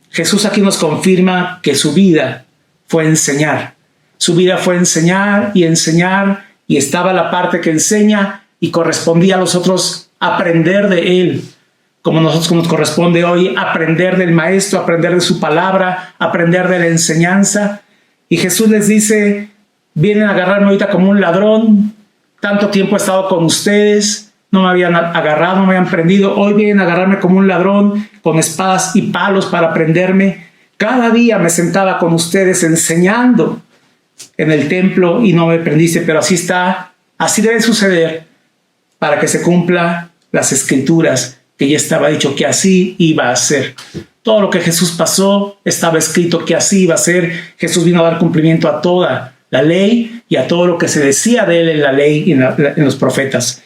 Jesús aquí nos confirma que su vida fue enseñar. Su vida fue enseñar, y estaba la parte que enseña, y correspondía a los otros aprender de Él, como nosotros nos corresponde hoy aprender del Maestro, aprender de su palabra, aprender de la enseñanza. Y Jesús les dice, vienen a agarrarme ahorita como un ladrón, tanto tiempo he estado con ustedes, no me habían agarrado, no me habían prendido, hoy vienen a agarrarme como un ladrón, con espadas y palos para prenderme. Cada día me sentaba con ustedes enseñando en el templo y no me prendiste, pero así está, así debe suceder para que se cumpla las escrituras, que ya estaba dicho que así iba a ser. Todo lo que Jesús pasó estaba escrito que así iba a ser. Jesús vino a dar cumplimiento a toda la ley y a todo lo que se decía de Él en la ley y en los profetas.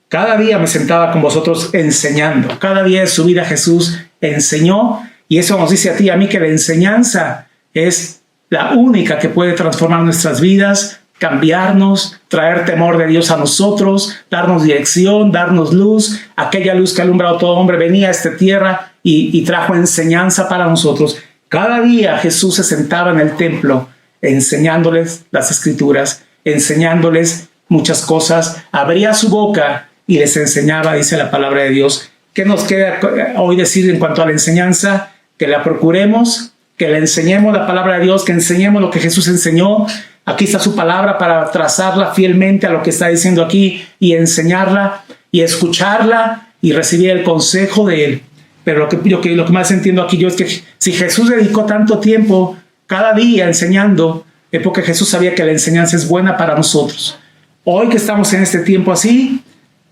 Cada día me sentaba con vosotros enseñando. Cada día de su vida Jesús enseñó, y eso nos dice a ti y a mí que la enseñanza es la única que puede transformar nuestras vidas, cambiarnos, traer temor de Dios a nosotros, darnos dirección, darnos luz. Aquella luz que alumbra a todo hombre venía a esta tierra y trajo enseñanza para nosotros. Cada día Jesús se sentaba en el templo enseñándoles las escrituras, enseñándoles muchas cosas. Abría su boca y les enseñaba, dice la palabra de Dios. ¿Qué nos queda hoy decir en cuanto a la enseñanza? Que la procuremos, que le enseñemos la palabra de Dios, que enseñemos lo que Jesús enseñó. Aquí está su palabra para trazarla fielmente a lo que está diciendo aquí y enseñarla y escucharla y recibir el consejo de Él. Pero lo que más entiendo aquí yo es que si Jesús dedicó tanto tiempo cada día enseñando, es porque Jesús sabía que la enseñanza es buena para nosotros. Hoy que estamos en este tiempo así,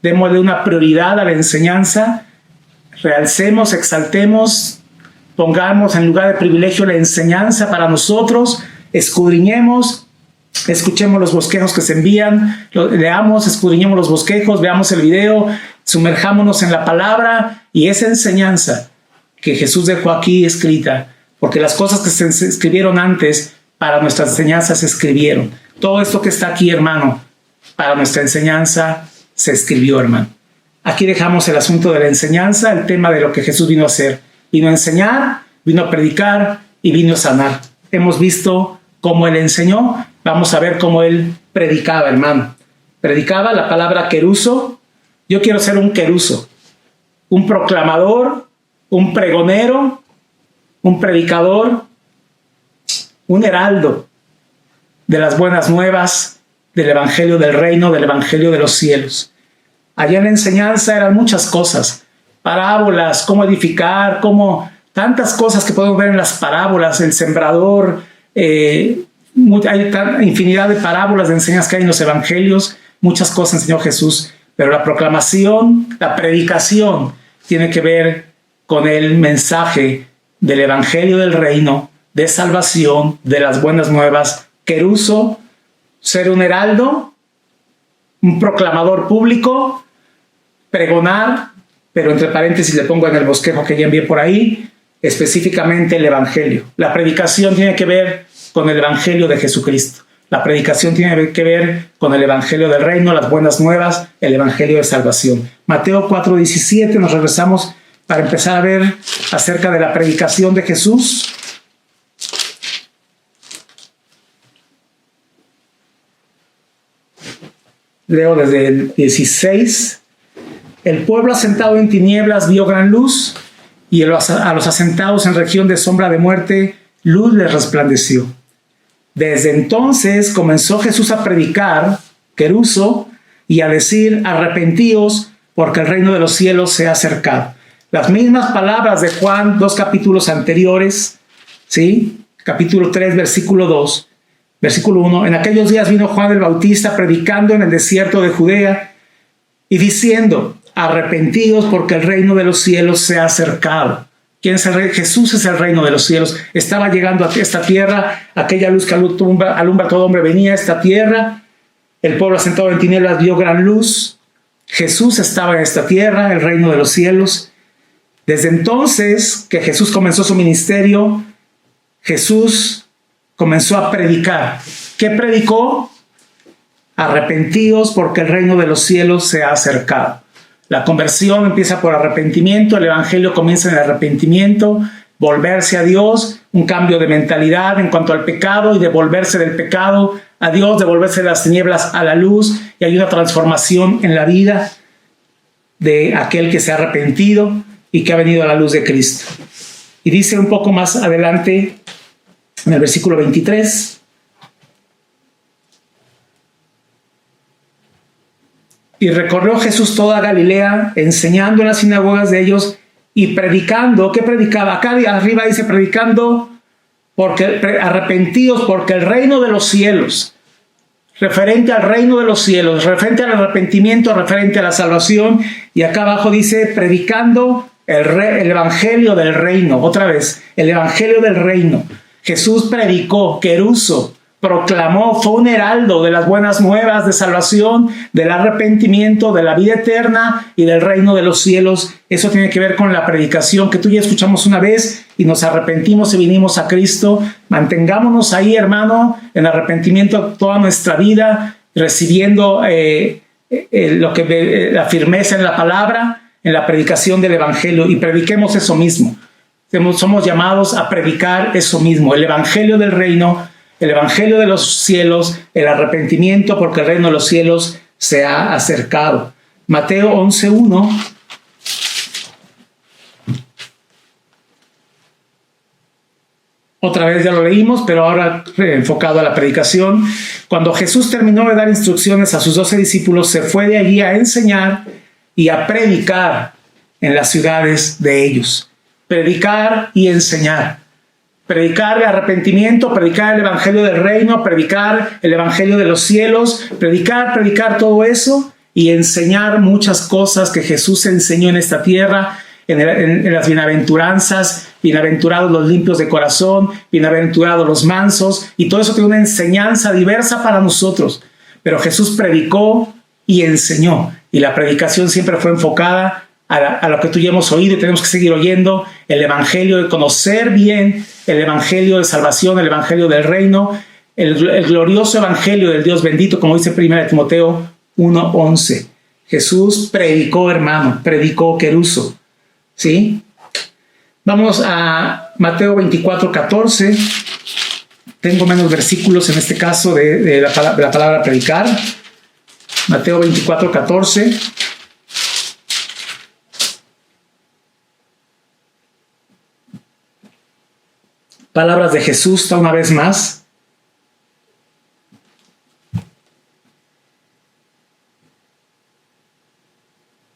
démosle una prioridad a la enseñanza, realcemos, exaltemos, pongamos en lugar de privilegio la enseñanza para nosotros, escudriñemos, escuchemos los bosquejos que se envían, leamos, escudriñemos los bosquejos, veamos el video, sumerjámonos en la palabra y esa enseñanza que Jesús dejó aquí escrita, porque las cosas que se escribieron antes para nuestra enseñanza se escribieron. Todo esto que está aquí, hermano, para nuestra enseñanza se escribió, hermano. Aquí dejamos el asunto de la enseñanza, el tema de lo que Jesús vino a hacer. Vino a enseñar, vino a predicar y vino a sanar. Hemos visto cómo Él enseñó, vamos a ver cómo Él predicaba, hermano. Predicaba la palabra queruso. Yo quiero ser un queruso, un proclamador, un pregonero, un predicador, un heraldo de las buenas nuevas, del evangelio del reino, del evangelio de los cielos. Allá en la enseñanza eran muchas cosas, parábolas, cómo edificar, cómo tantas cosas que podemos ver en las parábolas, el sembrador, hay infinidad de parábolas de enseñanzas que hay en los evangelios, muchas cosas enseñó Jesús, pero la proclamación, la predicación tiene que ver con el mensaje del evangelio del reino, de salvación, de las buenas nuevas. Queruso, ser un heraldo, un proclamador público, pregonar, pero entre paréntesis le pongo en el bosquejo que ya envié por ahí, específicamente el evangelio. La predicación tiene que ver con el evangelio de Jesucristo. La predicación tiene que ver con el evangelio del reino, las buenas nuevas, el evangelio de salvación. Mateo 4:17, nos regresamos para empezar a ver acerca de la predicación de Jesús. Leo desde el 16. El pueblo asentado en tinieblas vio gran luz, y a los asentados en región de sombra de muerte, luz les resplandeció. Desde entonces comenzó Jesús a predicar, queruso, y a decir: arrepentíos, porque el reino de los cielos se ha acercado. Las mismas palabras de Juan, 2 capítulos anteriores, ¿sí? Capítulo 3, versículo 2, versículo 1. En aquellos días vino Juan el Bautista predicando en el desierto de Judea y diciendo: arrepentíos porque el reino de los cielos se ha acercado. ¿Quién es el rey? Jesús es el reino de los cielos. Estaba llegando a esta tierra, aquella luz que alumbra a todo hombre venía a esta tierra. El pueblo asentado en tinieblas vio gran luz. Jesús estaba en esta tierra, el reino de los cielos. Desde entonces que Jesús comenzó su ministerio, Jesús comenzó a predicar. ¿Qué predicó? Arrepentíos porque el reino de los cielos se ha acercado. La conversión empieza por arrepentimiento, el evangelio comienza en el arrepentimiento, volverse a Dios, un cambio de mentalidad en cuanto al pecado y de volverse del pecado a Dios, de volverse de las tinieblas a la luz, y hay una transformación en la vida de aquel que se ha arrepentido y que ha venido a la luz de Cristo. Y dice un poco más adelante en el versículo 23: y recorrió Jesús toda Galilea, enseñando en las sinagogas de ellos y predicando. ¿Qué predicaba? Acá arriba dice predicando, porque arrepentidos, porque el reino de los cielos, referente al reino de los cielos, referente al arrepentimiento, referente a la salvación. Y acá abajo dice predicando el evangelio del reino. Otra vez, el evangelio del reino. Jesús predicó, queruso, proclamó, fue un heraldo de las buenas nuevas de salvación, del arrepentimiento, de la vida eterna y del reino de los cielos. Eso tiene que ver con la predicación que tú y yo escuchamos una vez y nos arrepentimos y vinimos a Cristo. Mantengámonos ahí, hermano, en arrepentimiento toda nuestra vida, recibiendo la firmeza en la palabra, en la predicación del evangelio, y prediquemos eso mismo. Somos llamados a predicar eso mismo, el evangelio del reino, el evangelio de los cielos, el arrepentimiento porque el reino de los cielos se ha acercado. Mateo 11:1. Otra vez ya lo leímos, pero ahora enfocado a la predicación. Cuando Jesús terminó de dar instrucciones a sus 12 discípulos, se fue de allí a enseñar y a predicar en las ciudades de ellos. Predicar y enseñar. Predicar el arrepentimiento, predicar el evangelio del reino, predicar el evangelio de los cielos, predicar todo eso y enseñar muchas cosas que Jesús enseñó en esta tierra, en las bienaventuranzas, bienaventurados los limpios de corazón, bienaventurados los mansos, y todo eso tiene una enseñanza diversa para nosotros. Pero Jesús predicó y enseñó, y la predicación siempre fue enfocada a lo que tú ya hemos oído y tenemos que seguir oyendo, el evangelio, de conocer bien el evangelio de salvación, el evangelio del reino, el glorioso evangelio del Dios bendito, como dice 1 Timoteo 1:11. Jesús predicó, hermano, predicó, queruso, ¿sí? Vamos a Mateo 24:14. Tengo menos versículos en este caso de la palabra predicar. Mateo 24:14. Palabras de Jesús una vez más.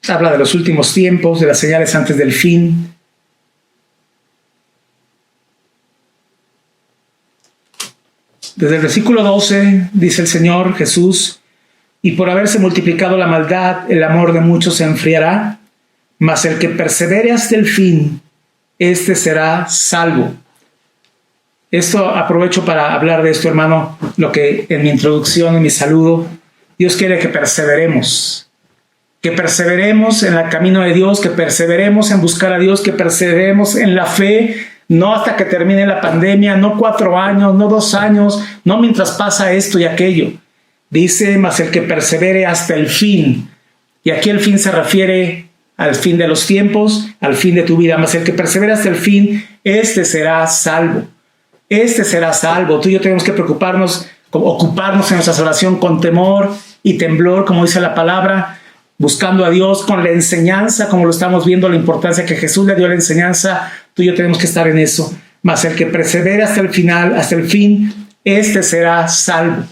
Habla de los últimos tiempos, de las señales antes del fin. Desde el versículo 12 dice el Señor Jesús: y por haberse multiplicado la maldad, el amor de muchos se enfriará, mas el que persevere hasta el fin, este será salvo. Esto aprovecho para hablar de esto, hermano, lo que en mi introducción, en mi saludo, Dios quiere que perseveremos en el camino de Dios, que perseveremos en buscar a Dios, que perseveremos en la fe, no hasta que termine la pandemia, no 4 años, no 2 años, no mientras pasa esto y aquello. Dice, mas el que persevere hasta el fin, y aquí el fin se refiere al fin de los tiempos, al fin de tu vida, mas el que persevere hasta el fin, este será salvo. Este será salvo. Tú y yo tenemos que ocuparnos en nuestra salvación con temor y temblor, como dice la palabra, buscando a Dios con la enseñanza, como lo estamos viendo, la importancia que Jesús le dio a la enseñanza. Tú y yo tenemos que estar en eso. Mas el que persevere hasta el final, hasta el fin, este será salvo.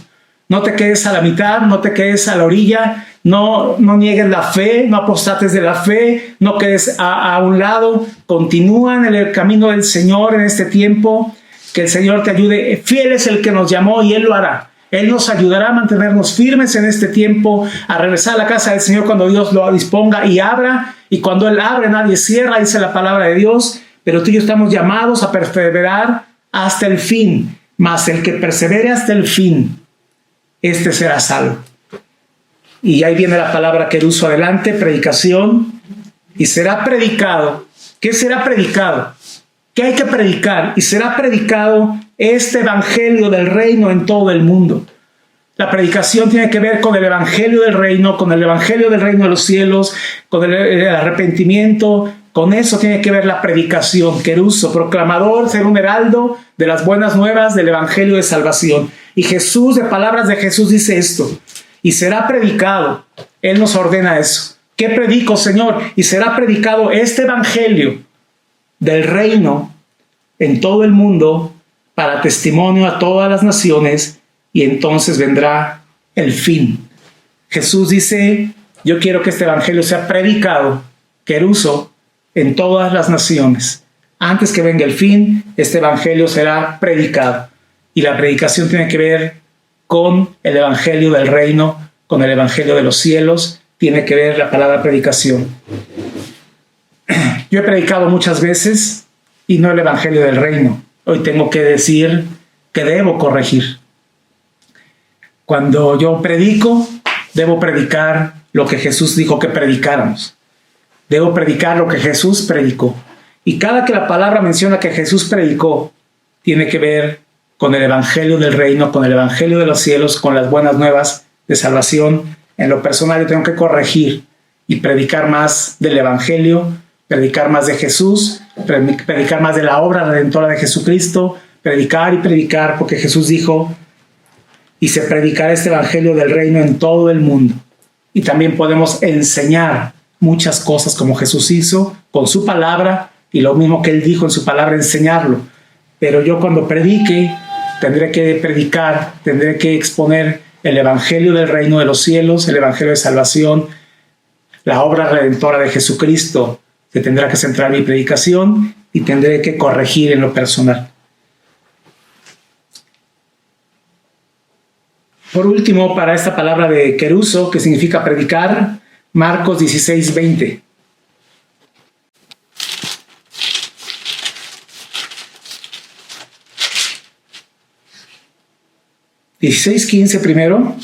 No te quedes a la mitad, no te quedes a la orilla, no niegues la fe, no apostates de la fe, no quedes a un lado, continúa en el camino del Señor en este tiempo, que el Señor te ayude. Fiel es el que nos llamó y Él lo hará. Él nos ayudará a mantenernos firmes en este tiempo, a regresar a la casa del Señor cuando Dios lo disponga y abra, y cuando Él abre nadie cierra, dice la palabra de Dios, pero tú y yo estamos llamados a perseverar hasta el fin, mas el que persevere hasta el fin, este será salvo. Y ahí viene la palabra queruso adelante, predicación, y será predicado. ¿Qué será predicado? ¿Qué hay que predicar? Y será predicado este evangelio del reino en todo el mundo. La predicación tiene que ver con el evangelio del reino, con el evangelio del reino de los cielos, con el arrepentimiento. Con eso tiene que ver la predicación. Queruso, proclamador, ser un heraldo de las buenas nuevas del evangelio de salvación. Y Jesús, de palabras de Jesús, dice esto: y será predicado. Él nos ordena eso. ¿Qué predico, Señor? Y será predicado este evangelio del reino en todo el mundo para testimonio a todas las naciones, y entonces vendrá el fin. Jesús dice: yo quiero que este evangelio sea predicado, queruso, en todas las naciones. Antes que venga el fin, este evangelio será predicado. Y la predicación tiene que ver con el evangelio del reino, con el evangelio de los cielos. Tiene que ver la palabra predicación. Yo he predicado muchas veces y no el evangelio del reino. Hoy tengo que decir que debo corregir. Cuando yo predico, debo predicar lo que Jesús dijo que predicáramos. Debo predicar lo que Jesús predicó. Y cada que la palabra menciona que Jesús predicó, tiene que ver con el evangelio del reino, con el evangelio de los cielos, con las buenas nuevas de salvación. En lo personal yo tengo que corregir y predicar más del evangelio, predicar más de Jesús, predicar más de la obra redentora de Jesucristo, predicar y predicar, porque Jesús dijo: y se predicará este evangelio del reino en todo el mundo. Y también podemos enseñar muchas cosas como Jesús hizo con su palabra, y lo mismo que Él dijo en su palabra, enseñarlo. Pero yo cuando predique, tendré que predicar, tendré que exponer el evangelio del reino de los cielos, el evangelio de salvación, la obra redentora de Jesucristo, que tendrá que centrar mi predicación, y tendré que corregir en lo personal. Por último, para esta palabra de queruso, que significa predicar, Marcos 16:20. (16:15) primero.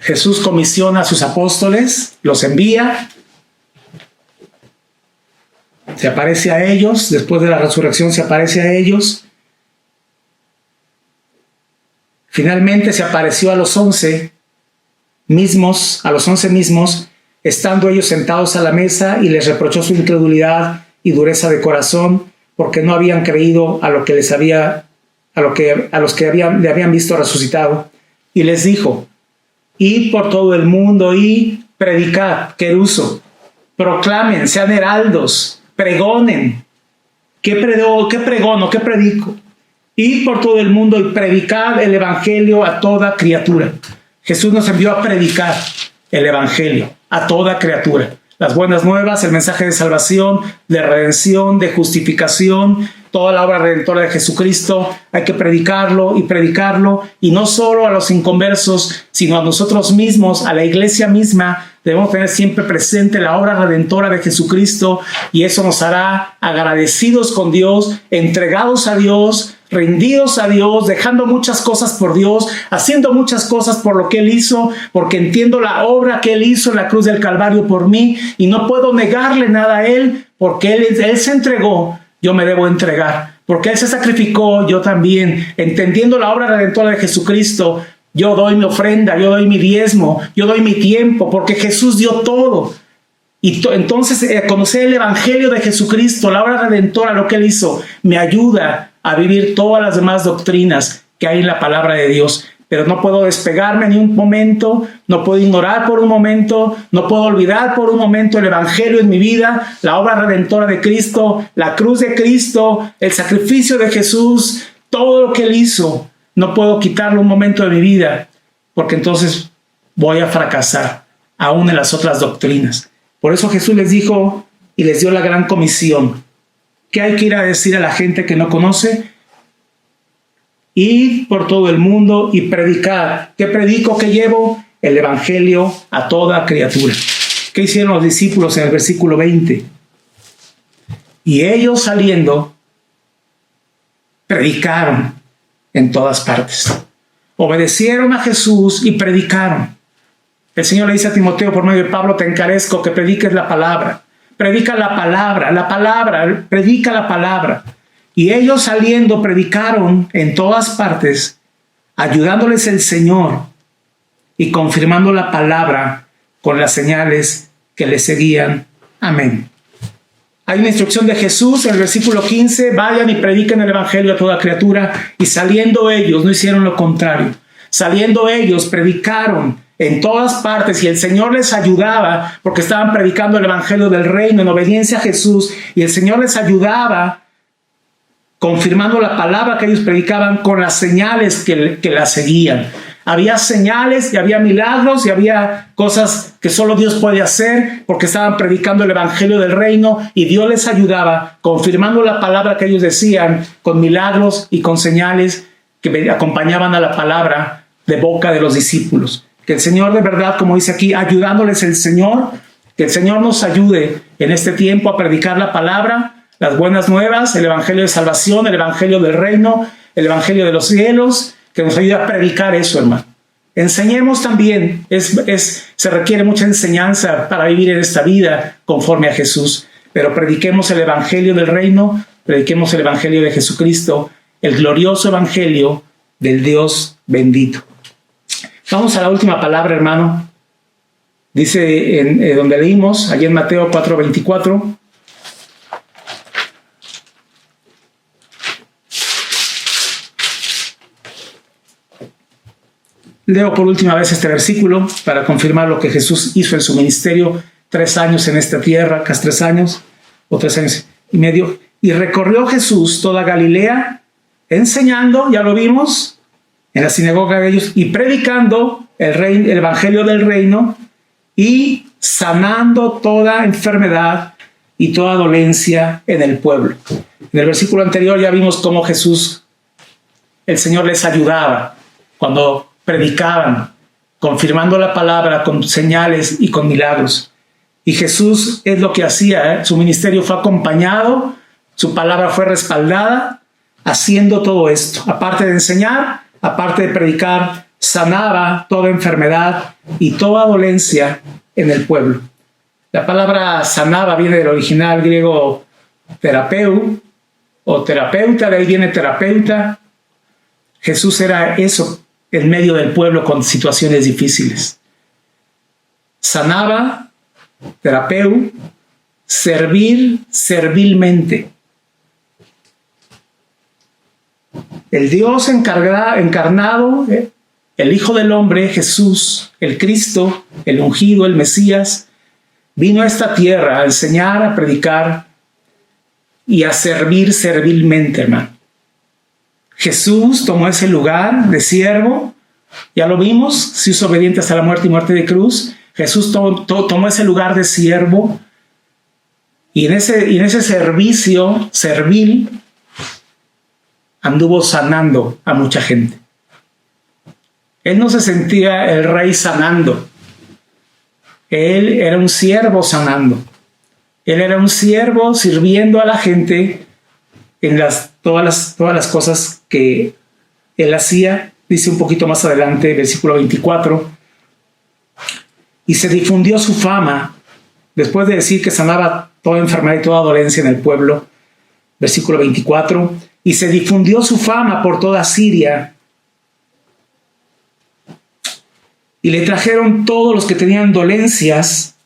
Jesús comisiona a sus apóstoles, los envía, se aparece a ellos, después de la resurrección se aparece a ellos. Finalmente se apareció a los 11 mismos, estando ellos sentados a la mesa, y les reprochó su incredulidad y dureza de corazón, porque no habían creído a lo que le habían visto resucitado. Y les dijo: id por todo el mundo y predicad, queruso, proclamen, sean heraldos, pregonen. ¿Qué pregono? ¿Qué predico? Id por todo el mundo y predicad el evangelio a toda criatura. Jesús nos envió a predicar el evangelio a toda criatura. Las buenas nuevas, el mensaje de salvación, de redención, de justificación, toda la obra redentora de Jesucristo. Hay que predicarlo, y no solo a los inconversos, sino a nosotros mismos, a la iglesia misma. Debemos tener siempre presente la obra redentora de Jesucristo, y eso nos hará agradecidos con Dios, entregados a Dios, rendidos a Dios, dejando muchas cosas por Dios, haciendo muchas cosas por lo que Él hizo, porque entiendo la obra que Él hizo en la cruz del Calvario por mí, y no puedo negarle nada a Él, porque Él se entregó. Yo me debo entregar, porque Él se sacrificó, yo también. Entendiendo la obra redentora de Jesucristo, yo doy mi ofrenda, yo doy mi diezmo, yo doy mi tiempo, porque Jesús dio todo. Y entonces conocer el evangelio de Jesucristo, la obra redentora, lo que Él hizo, me ayuda a vivir todas las demás doctrinas que hay en la palabra de Dios. Pero no puedo despegarme ni un momento, no puedo ignorar por un momento, no puedo olvidar por un momento el evangelio en mi vida, la obra redentora de Cristo, la cruz de Cristo, el sacrificio de Jesús, todo lo que Él hizo. no puedo quitarlo un momento de mi vida, porque entonces voy a fracasar, aún en las otras doctrinas. Por eso Jesús les dijo y les dio la gran comisión. ¿Qué hay que ir a decir a la gente que no conoce? Id por todo el mundo y predicad. ¿Qué predico? ¿Qué llevo? El evangelio a toda criatura. ¿Qué hicieron los discípulos en el versículo 20? Y ellos saliendo, predicaron en todas partes. Obedecieron a Jesús y predicaron. El Señor le dice a Timoteo por medio de Pablo: te encarezco que prediques la palabra. Predica la palabra, predica la palabra. Y ellos saliendo predicaron en todas partes, ayudándoles el Señor y confirmando la palabra con las señales que les seguían. Amén. Hay una instrucción de Jesús en el versículo 15: vayan y prediquen el evangelio a toda criatura. Y saliendo ellos, no hicieron lo contrario. Saliendo ellos, predicaron en todas partes, y el Señor les ayudaba, porque estaban predicando el evangelio del reino en obediencia a Jesús, y el Señor les ayudaba confirmando la palabra que ellos predicaban con las señales que la seguían. Había señales y había milagros y había cosas que solo Dios puede hacer, porque estaban predicando el evangelio del reino, y Dios les ayudaba confirmando la palabra que ellos decían con milagros y con señales que acompañaban a la palabra de boca de los discípulos. Que el Señor, de verdad, como dice aquí, ayudándoles el Señor, que el Señor nos ayude en este tiempo a predicar la palabra, las buenas nuevas, el evangelio de salvación, el evangelio del reino, el evangelio de los cielos, que nos ayude a predicar eso, hermano. Enseñemos también, se requiere mucha enseñanza para vivir en esta vida conforme a Jesús, pero prediquemos el evangelio del reino, prediquemos el evangelio de Jesucristo, el glorioso evangelio del Dios bendito. Vamos a la última palabra, hermano. Dice donde leímos, allí en Mateo 4:24. Leo por última vez este versículo para confirmar lo que Jesús hizo en su ministerio: 3 años en esta tierra, casi 3 años, o 3 años y medio. Y recorrió Jesús toda Galilea, enseñando, ya lo vimos, en la sinagoga de ellos, y predicando el evangelio del reino, y sanando toda enfermedad y toda dolencia en el pueblo. En el versículo anterior ya vimos cómo Jesús, el Señor, les ayudaba cuando predicaban, confirmando la palabra con señales y con milagros. Y Jesús es lo que hacía, su ministerio fue acompañado, su palabra fue respaldada, haciendo todo esto. Aparte de enseñar, aparte de predicar, sanaba toda enfermedad y toda dolencia en el pueblo. La palabra sanaba viene del original griego terapeu o terapeuta, de ahí viene terapeuta. Jesús era eso en medio del pueblo con situaciones difíciles. Sanaba, terapeu, servir servilmente. El Dios encarnado, el Hijo del Hombre, Jesús, el Cristo, el ungido, el Mesías, vino a esta tierra a enseñar, a predicar y a servir servilmente, hermano. Jesús tomó ese lugar de siervo, ya lo vimos, se hizo obediente hasta la muerte y muerte de cruz. Jesús tomó ese lugar de siervo, y en ese servicio servil anduvo sanando a mucha gente. Él no se sentía el rey sanando. Él era un siervo sanando. Él era un siervo sirviendo a la gente en todas las cosas que él hacía. Dice un poquito más adelante, versículo 24. Y se difundió su fama, después de decir que sanaba toda enfermedad y toda dolencia en el pueblo. Versículo 24. Y se difundió su fama por toda Siria. Y le trajeron todos los que tenían dolencias,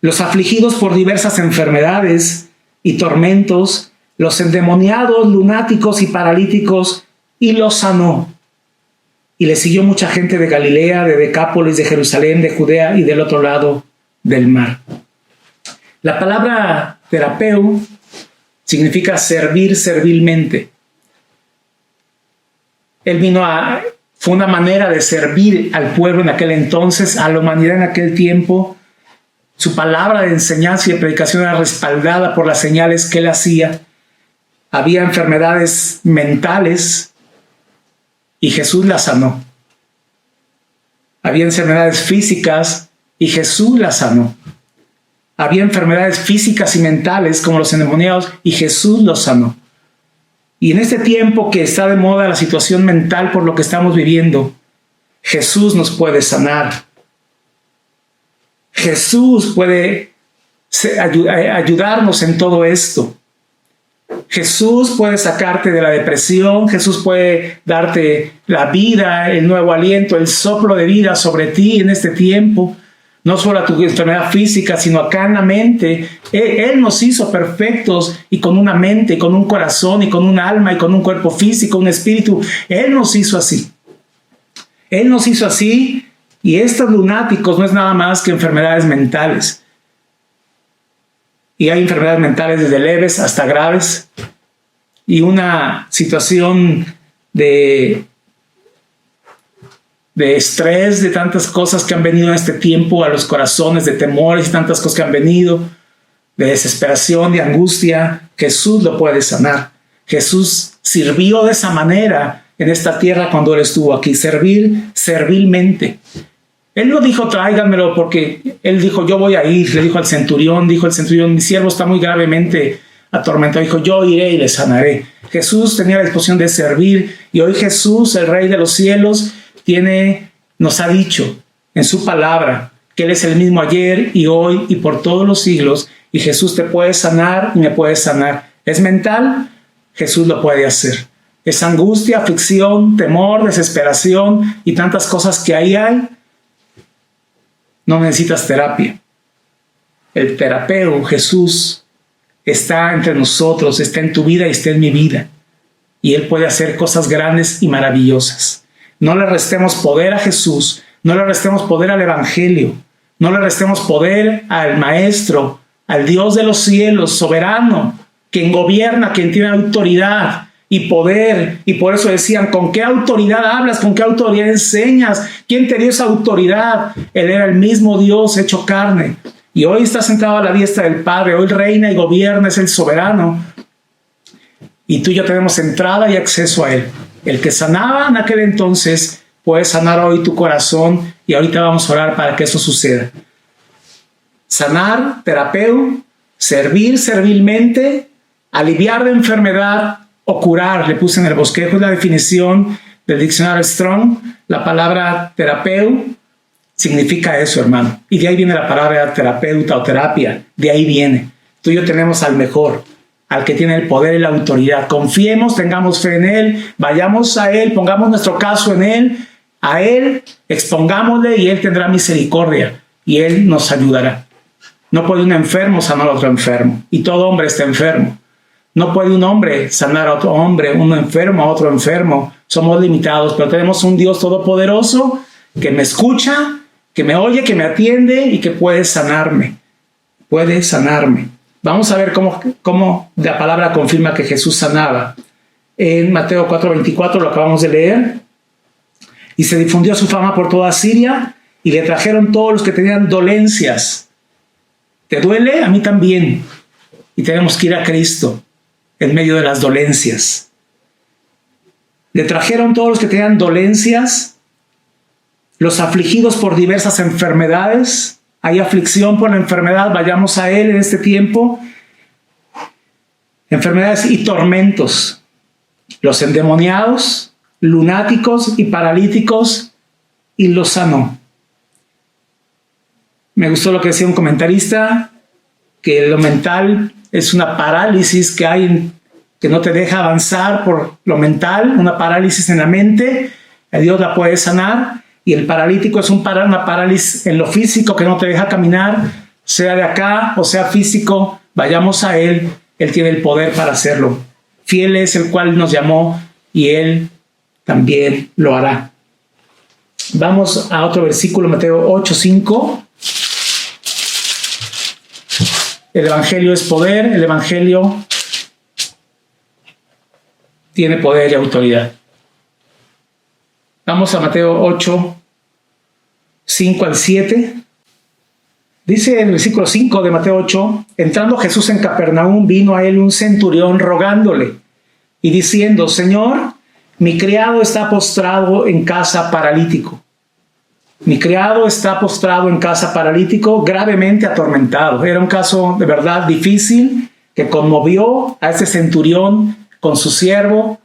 los afligidos por diversas enfermedades y tormentos, los endemoniados, lunáticos y paralíticos, y los sanó. Y le siguió mucha gente de Galilea, de Decápolis, de Jerusalén, de Judea y del otro lado del mar. La palabra terapeu significa servir servilmente. Fue una manera de servir al pueblo en aquel entonces, a la humanidad en aquel tiempo. Su palabra de enseñanza y de predicación era respaldada por las señales que él hacía. Había enfermedades mentales y Jesús las sanó. Había enfermedades físicas y Jesús las sanó. Había enfermedades físicas y mentales como los endemoniados y Jesús los sanó. Y en este tiempo que está de moda la situación mental por lo que estamos viviendo, Jesús nos puede sanar. Jesús puede ayudarnos en todo esto. Jesús puede sacarte de la depresión, Jesús puede darte la vida, el nuevo aliento, el soplo de vida sobre ti en este tiempo. No solo a tu enfermedad física, sino acá en la mente. Él nos hizo perfectos y con una mente, y con un corazón, y con un alma, y con un cuerpo físico, un espíritu. Él nos hizo así. Él nos hizo así, y estos lunáticos no es nada más que enfermedades mentales. Y hay enfermedades mentales desde leves hasta graves, y una situación de estrés, de tantas cosas que han venido en este tiempo a los corazones, de temores y tantas cosas que han venido, de desesperación, de angustia. Jesús lo puede sanar. Jesús sirvió de esa manera en esta tierra cuando Él estuvo aquí, servir servilmente. Él no dijo tráiganmelo porque Él dijo yo voy a ir, le dijo al centurión, mi siervo está muy gravemente atormentado, dijo yo iré y le sanaré. Jesús tenía la disposición de servir y hoy Jesús, el Rey de los cielos, nos ha dicho en su palabra que Él es el mismo ayer y hoy y por todos los siglos, y Jesús te puede sanar y me puede sanar. ¿Es mental? Jesús lo puede hacer. Es angustia, aflicción, temor, desesperación y tantas cosas que ahí hay. No necesitas terapia. El terapeuta, Jesús, está entre nosotros, está en tu vida y está en mi vida, y Él puede hacer cosas grandes y maravillosas. No le restemos poder a Jesús, no le restemos poder al Evangelio, no le restemos poder al Maestro, al Dios de los cielos, soberano, quien gobierna, quien tiene autoridad y poder. Y por eso decían, ¿con qué autoridad hablas? ¿Con qué autoridad enseñas? ¿Quién te dio esa autoridad? Él era el mismo Dios hecho carne. Y hoy está sentado a la diestra del Padre, hoy reina y gobierna, es el soberano. Y tú y yo tenemos entrada y acceso a Él. El que sanaba en aquel entonces puede sanar hoy tu corazón, y ahorita vamos a orar para que eso suceda. Sanar, terapeuta, servir servilmente, aliviar de enfermedad o curar. Le puse en el bosquejo la definición del diccionario Strong. La palabra terapeuta significa eso, hermano. Y de ahí viene la palabra terapeuta o terapia. De ahí viene. Tú y yo tenemos al mejor, al que tiene el poder y la autoridad. Confiemos, tengamos fe en Él, vayamos a Él, pongamos nuestro caso en Él, a Él, expongámosle y Él tendrá misericordia y Él nos ayudará. No puede un enfermo sanar a otro enfermo, y todo hombre está enfermo. No puede un hombre sanar a otro hombre, un enfermo a otro enfermo. Somos limitados, pero tenemos un Dios todopoderoso que me escucha, que me oye, que me atiende y que puede sanarme. Puede sanarme. Vamos a ver cómo la palabra confirma que Jesús sanaba. En Mateo 4:24 lo acabamos de leer. Y se difundió su fama por toda Siria y le trajeron todos los que tenían dolencias. ¿Te duele? A mí también. Y tenemos que ir a Cristo en medio de las dolencias. Le trajeron todos los que tenían dolencias, los afligidos por diversas enfermedades. Hay aflicción por la enfermedad, vayamos a Él en este tiempo. Enfermedades y tormentos. Los endemoniados, lunáticos y paralíticos, y los sanó. Me gustó lo que decía un comentarista, que lo mental es una parálisis que hay, que no te deja avanzar por lo mental, una parálisis en la mente. Dios la puede sanar. Y el paralítico es una parálisis en lo físico que no te deja caminar, sea de acá o sea físico. Vayamos a Él, Él tiene el poder para hacerlo. Fiel es el cual nos llamó y Él también lo hará. Vamos a otro versículo, Mateo 8:5. El Evangelio es poder, el Evangelio tiene poder y autoridad. Vamos a Mateo 8, 5 al 7. Dice en el versículo 5 de Mateo 8, entrando Jesús en Capernaum, vino a él un centurión rogándole y diciendo, Señor, mi criado está postrado en casa paralítico. Mi criado está postrado en casa paralítico, gravemente atormentado. Era un caso de verdad difícil que conmovió a este centurión con su siervo.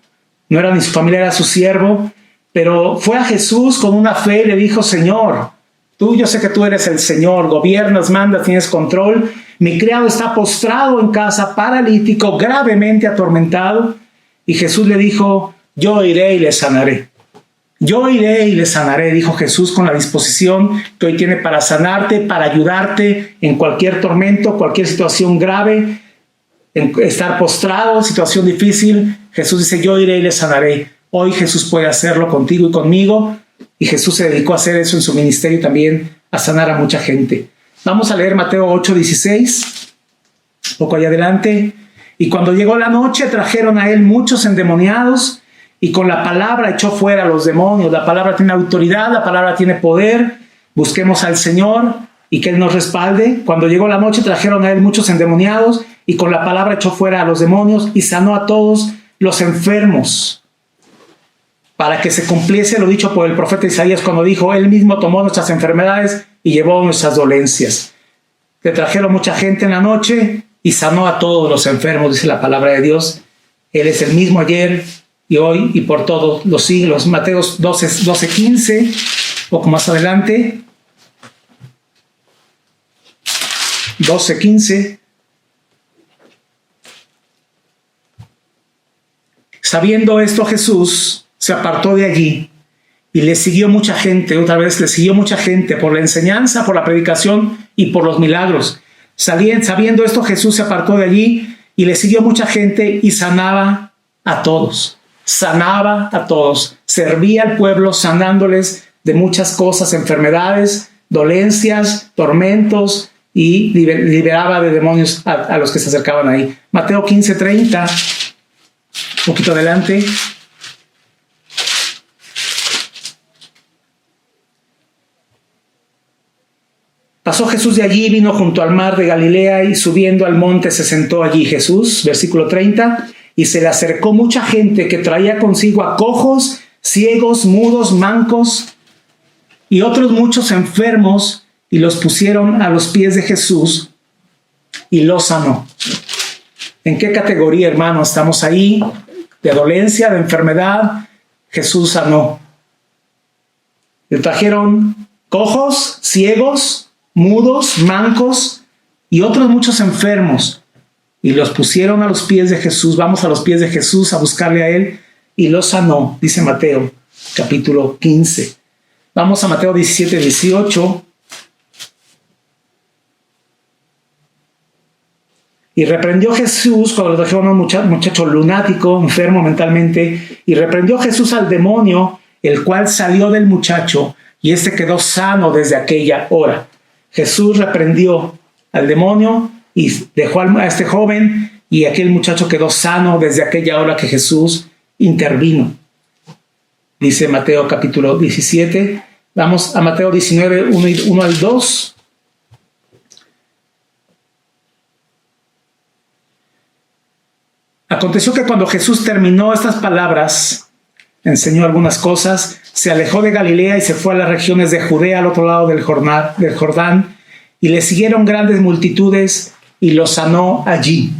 No era ni su familia, era su siervo. Pero fue a Jesús con una fe y le dijo, Señor, yo sé que tú eres el Señor, gobiernas, mandas, tienes control. Mi criado está postrado en casa, paralítico, gravemente atormentado. Y Jesús le dijo, yo iré y le sanaré. Yo iré y le sanaré, dijo Jesús con la disposición que hoy tiene para sanarte, para ayudarte en cualquier tormento, cualquier situación grave, en estar postrado, situación difícil. Jesús dice, yo iré y le sanaré. Hoy Jesús puede hacerlo contigo y conmigo. Y Jesús se dedicó a hacer eso en su ministerio también, a sanar a mucha gente. Vamos a leer Mateo 8:16, poco allá adelante. Y cuando llegó la noche, trajeron a él muchos endemoniados, y con la palabra echó fuera a los demonios. La palabra tiene autoridad, la palabra tiene poder. Busquemos al Señor y que Él nos respalde. Cuando llegó la noche, trajeron a él muchos endemoniados, y con la palabra echó fuera a los demonios, y sanó a todos los enfermos, para que se cumpliese lo dicho por el profeta Isaías cuando dijo, Él mismo tomó nuestras enfermedades y llevó nuestras dolencias. Le trajeron mucha gente en la noche y sanó a todos los enfermos, dice la palabra de Dios. Él es el mismo ayer y hoy y por todos los siglos. Mateo 12:15, poco más adelante. 12:15. Sabiendo esto, Jesús se apartó de allí y le siguió mucha gente. Otra vez le siguió mucha gente por la enseñanza, por la predicación y por los milagros. Sabiendo esto, Jesús se apartó de allí y le siguió mucha gente y sanaba a todos. Sanaba a todos. Servía al pueblo sanándoles de muchas cosas, enfermedades, dolencias, tormentos, y liberaba de demonios a los que se acercaban ahí. Mateo 15:30, un poquito adelante. Pasó Jesús de allí, vino junto al mar de Galilea y subiendo al monte se sentó allí Jesús, versículo 30, y se le acercó mucha gente que traía consigo a cojos, ciegos, mudos, mancos y otros muchos enfermos, y los pusieron a los pies de Jesús y los sanó. ¿En qué categoría, hermano, estamos ahí? De dolencia, de enfermedad. Jesús sanó. Le trajeron cojos, ciegos, mudos, mancos y otros muchos enfermos, y los pusieron a los pies de Jesús. Vamos a los pies de Jesús a buscarle a Él, y los sanó, dice Mateo capítulo 15. Vamos a Mateo 17:18. Y reprendió Jesús, cuando le trajeron a un muchacho lunático, enfermo mentalmente, y reprendió Jesús al demonio, el cual salió del muchacho, y éste quedó sano desde aquella hora. Jesús reprendió al demonio y dejó a este joven, y aquel muchacho quedó sano desde aquella hora que Jesús intervino. Dice Mateo capítulo 17. Vamos a Mateo 19, 1 al 2. Aconteció que cuando Jesús terminó estas palabras, enseñó algunas cosas, se alejó de Galilea y se fue a las regiones de Judea, al otro lado del Jordán, y le siguieron grandes multitudes y lo sanó allí.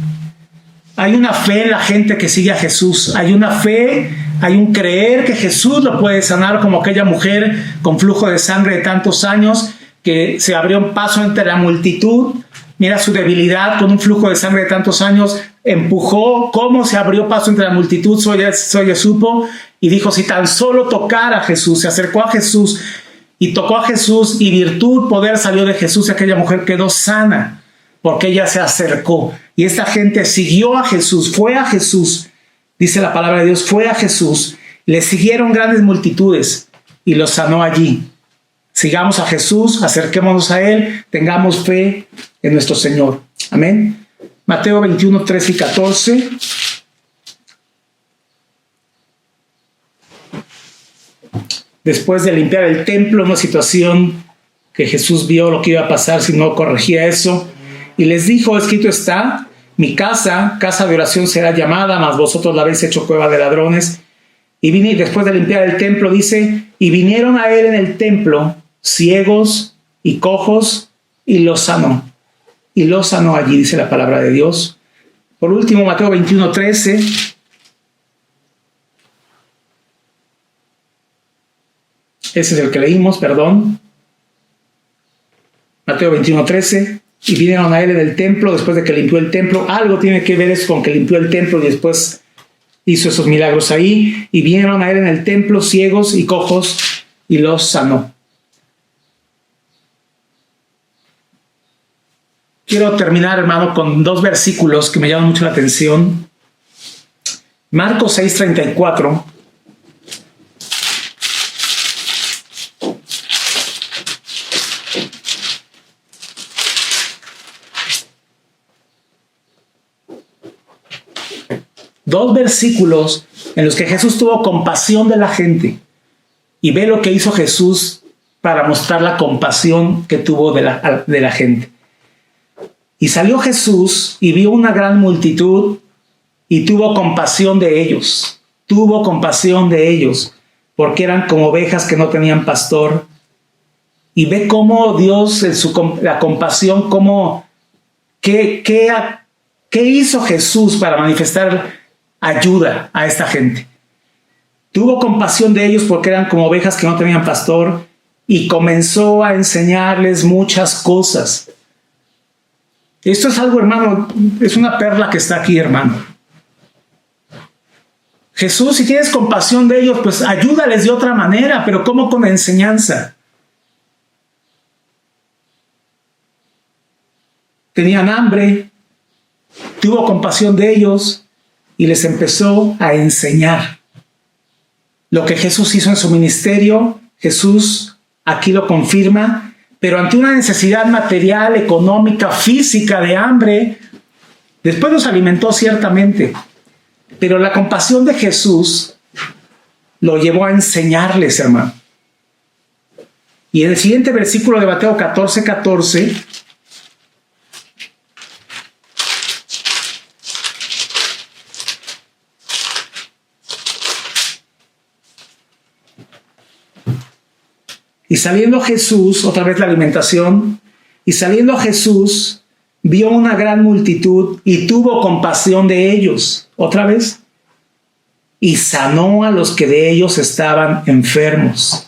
Hay una fe en la gente que sigue a Jesús. Hay una fe, hay un creer que Jesús lo puede sanar, como aquella mujer con flujo de sangre de tantos años que se abrió un paso entre la multitud. Mira su debilidad, con un flujo de sangre de tantos años, empujó, cómo se abrió paso entre la multitud, Soy supo, y dijo, si tan solo tocara a Jesús, se acercó a Jesús y tocó a Jesús, y virtud, poder salió de Jesús, y aquella mujer quedó sana, porque ella se acercó. Y esta gente siguió a Jesús, fue a Jesús, dice la palabra de Dios, fue a Jesús, le siguieron grandes multitudes, y los sanó allí. Sigamos a Jesús, acerquémonos a Él, tengamos fe en nuestro Señor. Amén. Mateo 21, 13 y 14. después de limpiar el templo, una situación que Jesús vio lo que iba a pasar si no corregía eso, y les dijo, escrito está, mi casa, casa de oración será llamada, mas vosotros la habéis hecho cueva de ladrones. Y después de limpiar el templo, dice, y vinieron a él en el templo ciegos y cojos, y los sanó. Y los sanó allí, dice la palabra de Dios. Por último, Mateo 21:13. Ese es el que leímos, perdón. Mateo 21:13. Y vinieron a él en el templo, después de que limpió el templo. Algo tiene que ver eso con que limpió el templo y después hizo esos milagros ahí. Y vinieron a él en el templo ciegos y cojos, y los sanó. Quiero terminar, hermano, con 2 versículos que me llaman mucho la atención. Marcos 6:34. Dos versículos en los que Jesús tuvo compasión de la gente. Y ve lo que hizo Jesús para mostrar la compasión que tuvo de la gente. Y salió Jesús y vio una gran multitud y tuvo compasión de ellos. Tuvo compasión de ellos porque eran como ovejas que no tenían pastor. Y ve cómo Dios, la compasión, ¿qué hizo Jesús para manifestar ayuda a esta gente? Tuvo compasión de ellos porque eran como ovejas que no tenían pastor y comenzó a enseñarles muchas cosas. Esto es algo, hermano, es una perla que está aquí, hermano. Jesús, si tienes compasión de ellos, pues ayúdales de otra manera, pero ¿cómo? Con enseñanza. Tenían hambre, tuvo compasión de ellos y les empezó a enseñar. Lo que Jesús hizo en su ministerio, Jesús aquí lo confirma. Pero ante una necesidad material, económica, física, de hambre, después los alimentó ciertamente. Pero la compasión de Jesús lo llevó a enseñarles, hermano. Y en el siguiente versículo de Mateo 14:14, y saliendo Jesús, otra vez la alimentación, y saliendo Jesús, vio una gran multitud y tuvo compasión de ellos, otra vez, y sanó a los que de ellos estaban enfermos.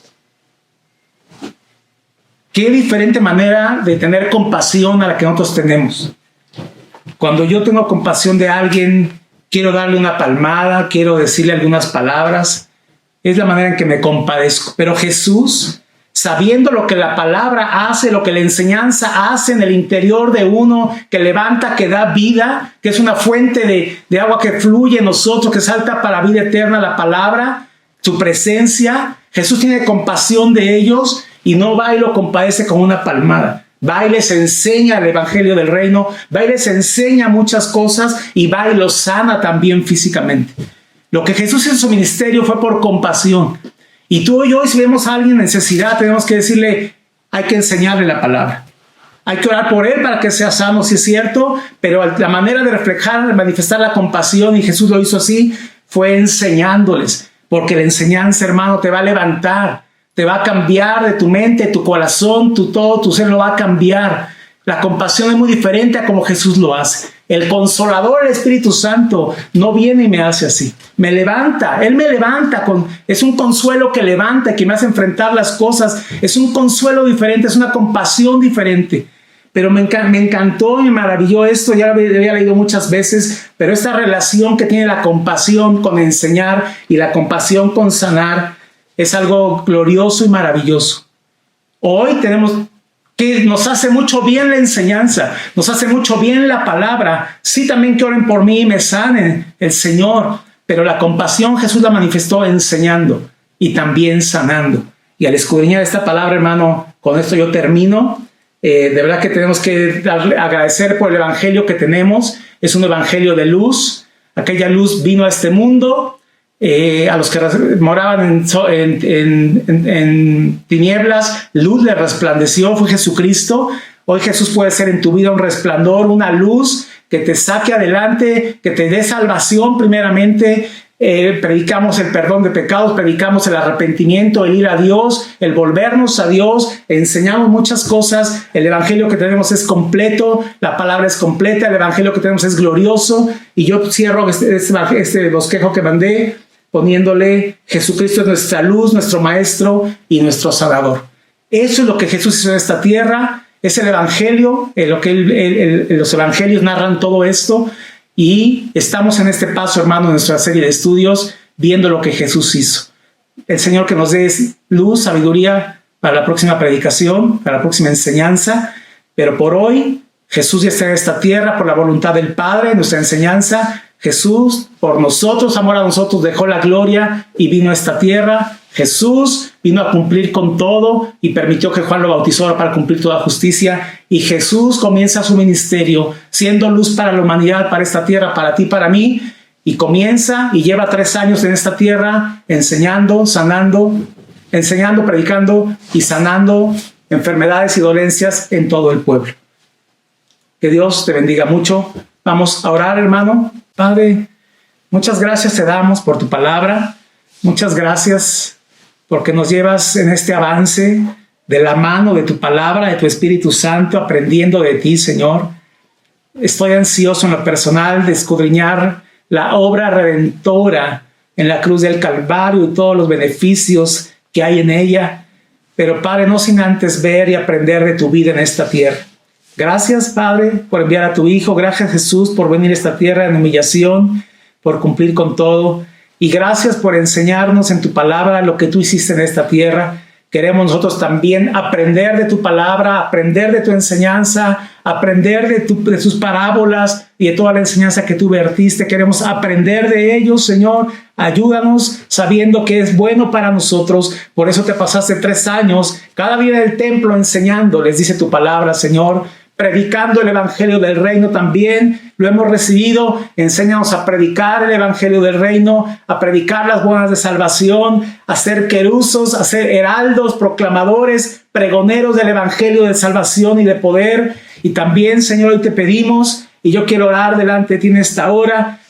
Qué diferente manera de tener compasión a la que nosotros tenemos. Cuando yo tengo compasión de alguien, quiero darle una palmada, quiero decirle algunas palabras, es la manera en que me compadezco. Pero Jesús, sabiendo lo que la palabra hace, lo que la enseñanza hace en el interior de uno, que levanta, que da vida, que es una fuente de agua que fluye en nosotros, que salta para vida eterna, la palabra, su presencia. Jesús tiene compasión de ellos y no va y lo compadece con una palmada. Va y les enseña el evangelio del reino, va y les enseña muchas cosas y va y los sana también físicamente. Lo que Jesús hizo en su ministerio fue por compasión. Y tú y yo, si vemos a alguien en necesidad, tenemos que decirle, hay que enseñarle la palabra. Hay que orar por él para que sea sano, si es cierto, pero la manera de reflejar, de manifestar la compasión, y Jesús lo hizo así, fue enseñándoles. Porque la enseñanza, hermano, te va a levantar, te va a cambiar de tu mente, tu corazón, todo tu ser lo va a cambiar. La compasión es muy diferente a como Jesús lo hace. El Consolador, el Espíritu Santo, no viene y me hace así. Me levanta, Él me levanta. Es un consuelo que levanta, que me hace enfrentar las cosas. Es un consuelo diferente, es una compasión diferente. Pero me encantó y me maravilló esto, ya lo había leído muchas veces, pero esta relación que tiene la compasión con enseñar y la compasión con sanar es algo glorioso y maravilloso. Hoy tenemos que nos hace mucho bien la enseñanza, nos hace mucho bien la palabra. Sí, también que oren por mí y me sanen el Señor, pero la compasión Jesús la manifestó enseñando y también sanando. Y al escudriñar esta palabra, hermano, con esto yo termino. De verdad que tenemos que agradecer por el evangelio que tenemos. Es un evangelio de luz. Aquella luz vino a este mundo, A los que moraban en tinieblas, luz les resplandeció, fue Jesucristo. Hoy Jesús puede ser en tu vida un resplandor, una luz que te saque adelante, que te dé salvación primeramente. Predicamos el perdón de pecados, predicamos el arrepentimiento, el ir a Dios, el volvernos a Dios, enseñamos muchas cosas. El evangelio que tenemos es completo, la palabra es completa, el evangelio que tenemos es glorioso. Y yo cierro este bosquejo que mandé poniéndole: Jesucristo es nuestra luz, nuestro maestro y nuestro salvador. Eso es lo que Jesús hizo en esta tierra, es el evangelio, los evangelios narran todo esto. Y estamos en este paso, hermano, en nuestra serie de estudios, viendo lo que Jesús hizo. El Señor que nos dé luz, sabiduría para la próxima predicación, para la próxima enseñanza. Pero por hoy, Jesús ya está en esta tierra por la voluntad del Padre, nuestra enseñanza. Jesús, por nosotros, amor a nosotros, dejó la gloria y vino a esta tierra. Jesús vino a cumplir con todo y permitió que Juan lo bautizara para cumplir toda justicia. Y Jesús comienza su ministerio siendo luz para la humanidad, para esta tierra, para ti, para mí. Y comienza y lleva 3 años en esta tierra enseñando, predicando y sanando enfermedades y dolencias en todo el pueblo. Que Dios te bendiga mucho. Vamos a orar, hermano. Padre, muchas gracias te damos por tu palabra. Muchas gracias porque nos llevas en este avance de la mano de tu palabra, de tu Espíritu Santo, aprendiendo de ti, Señor. Estoy ansioso en lo personal de escudriñar la obra redentora en la cruz del Calvario y todos los beneficios que hay en ella. Pero, Padre, no sin antes ver y aprender de tu vida en esta tierra. Gracias, Padre, por enviar a tu Hijo. Gracias, Jesús, por venir a esta tierra en humillación, por cumplir con todo. Y gracias por enseñarnos en tu palabra lo que tú hiciste en esta tierra. Queremos nosotros también aprender de tu palabra, aprender de tu enseñanza, aprender de sus parábolas y de toda la enseñanza que tú vertiste. Queremos aprender de ellos, Señor. Ayúdanos sabiendo que es bueno para nosotros. Por eso te pasaste 3 años cada día del templo enseñándoles, dice tu palabra, Señor. Predicando el evangelio del reino también, lo hemos recibido. Enséñanos a predicar el evangelio del reino, a predicar las buenas de salvación, a ser queruzos, a ser heraldos, proclamadores, pregoneros del evangelio de salvación y de poder. Y también, Señor, hoy te pedimos, y yo quiero orar delante de ti en esta hora,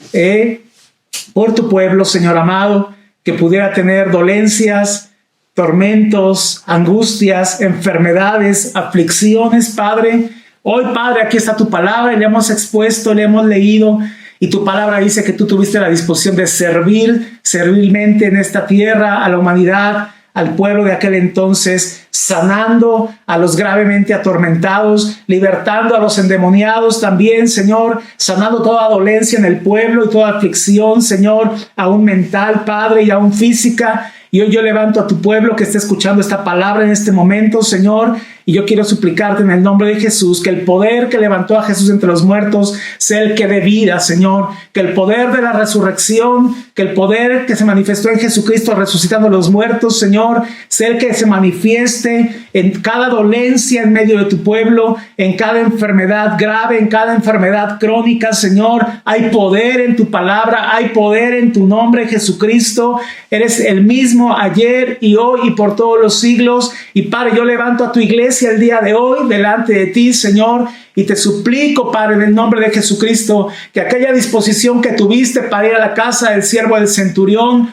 por tu pueblo, Señor amado, que pudiera tener dolencias, tormentos, angustias, enfermedades, aflicciones, Padre. Hoy, Padre, aquí está tu palabra y le hemos expuesto, le hemos leído, y tu palabra dice que tú tuviste la disposición de servir servilmente en esta tierra a la humanidad, al pueblo de aquel entonces, sanando a los gravemente atormentados, libertando a los endemoniados también, Señor, sanando toda dolencia en el pueblo y toda aflicción, Señor, aún mental, Padre, y aún física. Y hoy yo levanto a tu pueblo que está escuchando esta palabra en este momento, Señor, y yo quiero suplicarte en el nombre de Jesús que el poder que levantó a Jesús entre los muertos sea el que dé vida, Señor, que el poder de la resurrección, que el poder que se manifestó en Jesucristo resucitando a los muertos, Señor, sea el que se manifieste en cada dolencia en medio de tu pueblo, en cada enfermedad grave, en cada enfermedad crónica, Señor. Hay poder en tu palabra, hay poder en tu nombre, Jesucristo. Eres el mismo ayer y hoy y por todos los siglos. Y Padre, yo levanto a tu iglesia el día de hoy delante de ti, Señor, y te suplico, Padre, en el nombre de Jesucristo, que aquella disposición que tuviste para ir a la casa del siervo del centurión,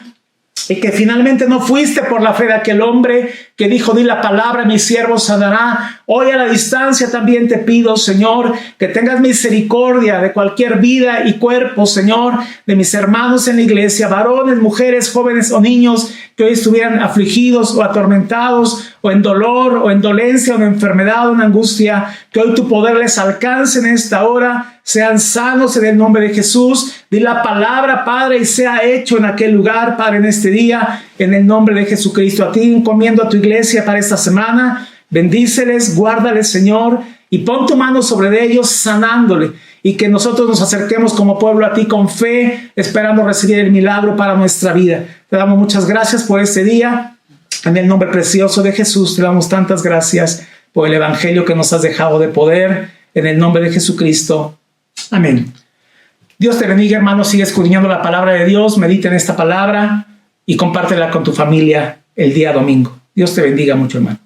y que finalmente no fuiste por la fe de aquel hombre que dijo: di la palabra, mi siervo sanará. Hoy a la distancia también te pido, Señor, que tengas misericordia de cualquier vida y cuerpo, Señor, de mis hermanos en la iglesia, varones, mujeres, jóvenes o niños que hoy estuvieran afligidos o atormentados o en dolor o en dolencia o en enfermedad o en angustia, que hoy tu poder les alcance en esta hora, sean sanos en el nombre de Jesús. Di la palabra, Padre, y sea hecho en aquel lugar, Padre, en este día, en el nombre de Jesucristo. A ti encomiendo a tu iglesia para esta semana. Bendíceles, guárdales, Señor, y pon tu mano sobre ellos, sanándole, y que nosotros nos acerquemos como pueblo a ti con fe, esperando recibir el milagro para nuestra vida. Te damos muchas gracias por este día. En el nombre precioso de Jesús te damos tantas gracias por el evangelio que nos has dejado de poder. En el nombre de Jesucristo. Amén. Dios te bendiga, hermano. Sigue escudriñando la palabra de Dios, medita en esta palabra y compártela con tu familia el día domingo. Dios te bendiga mucho, hermano.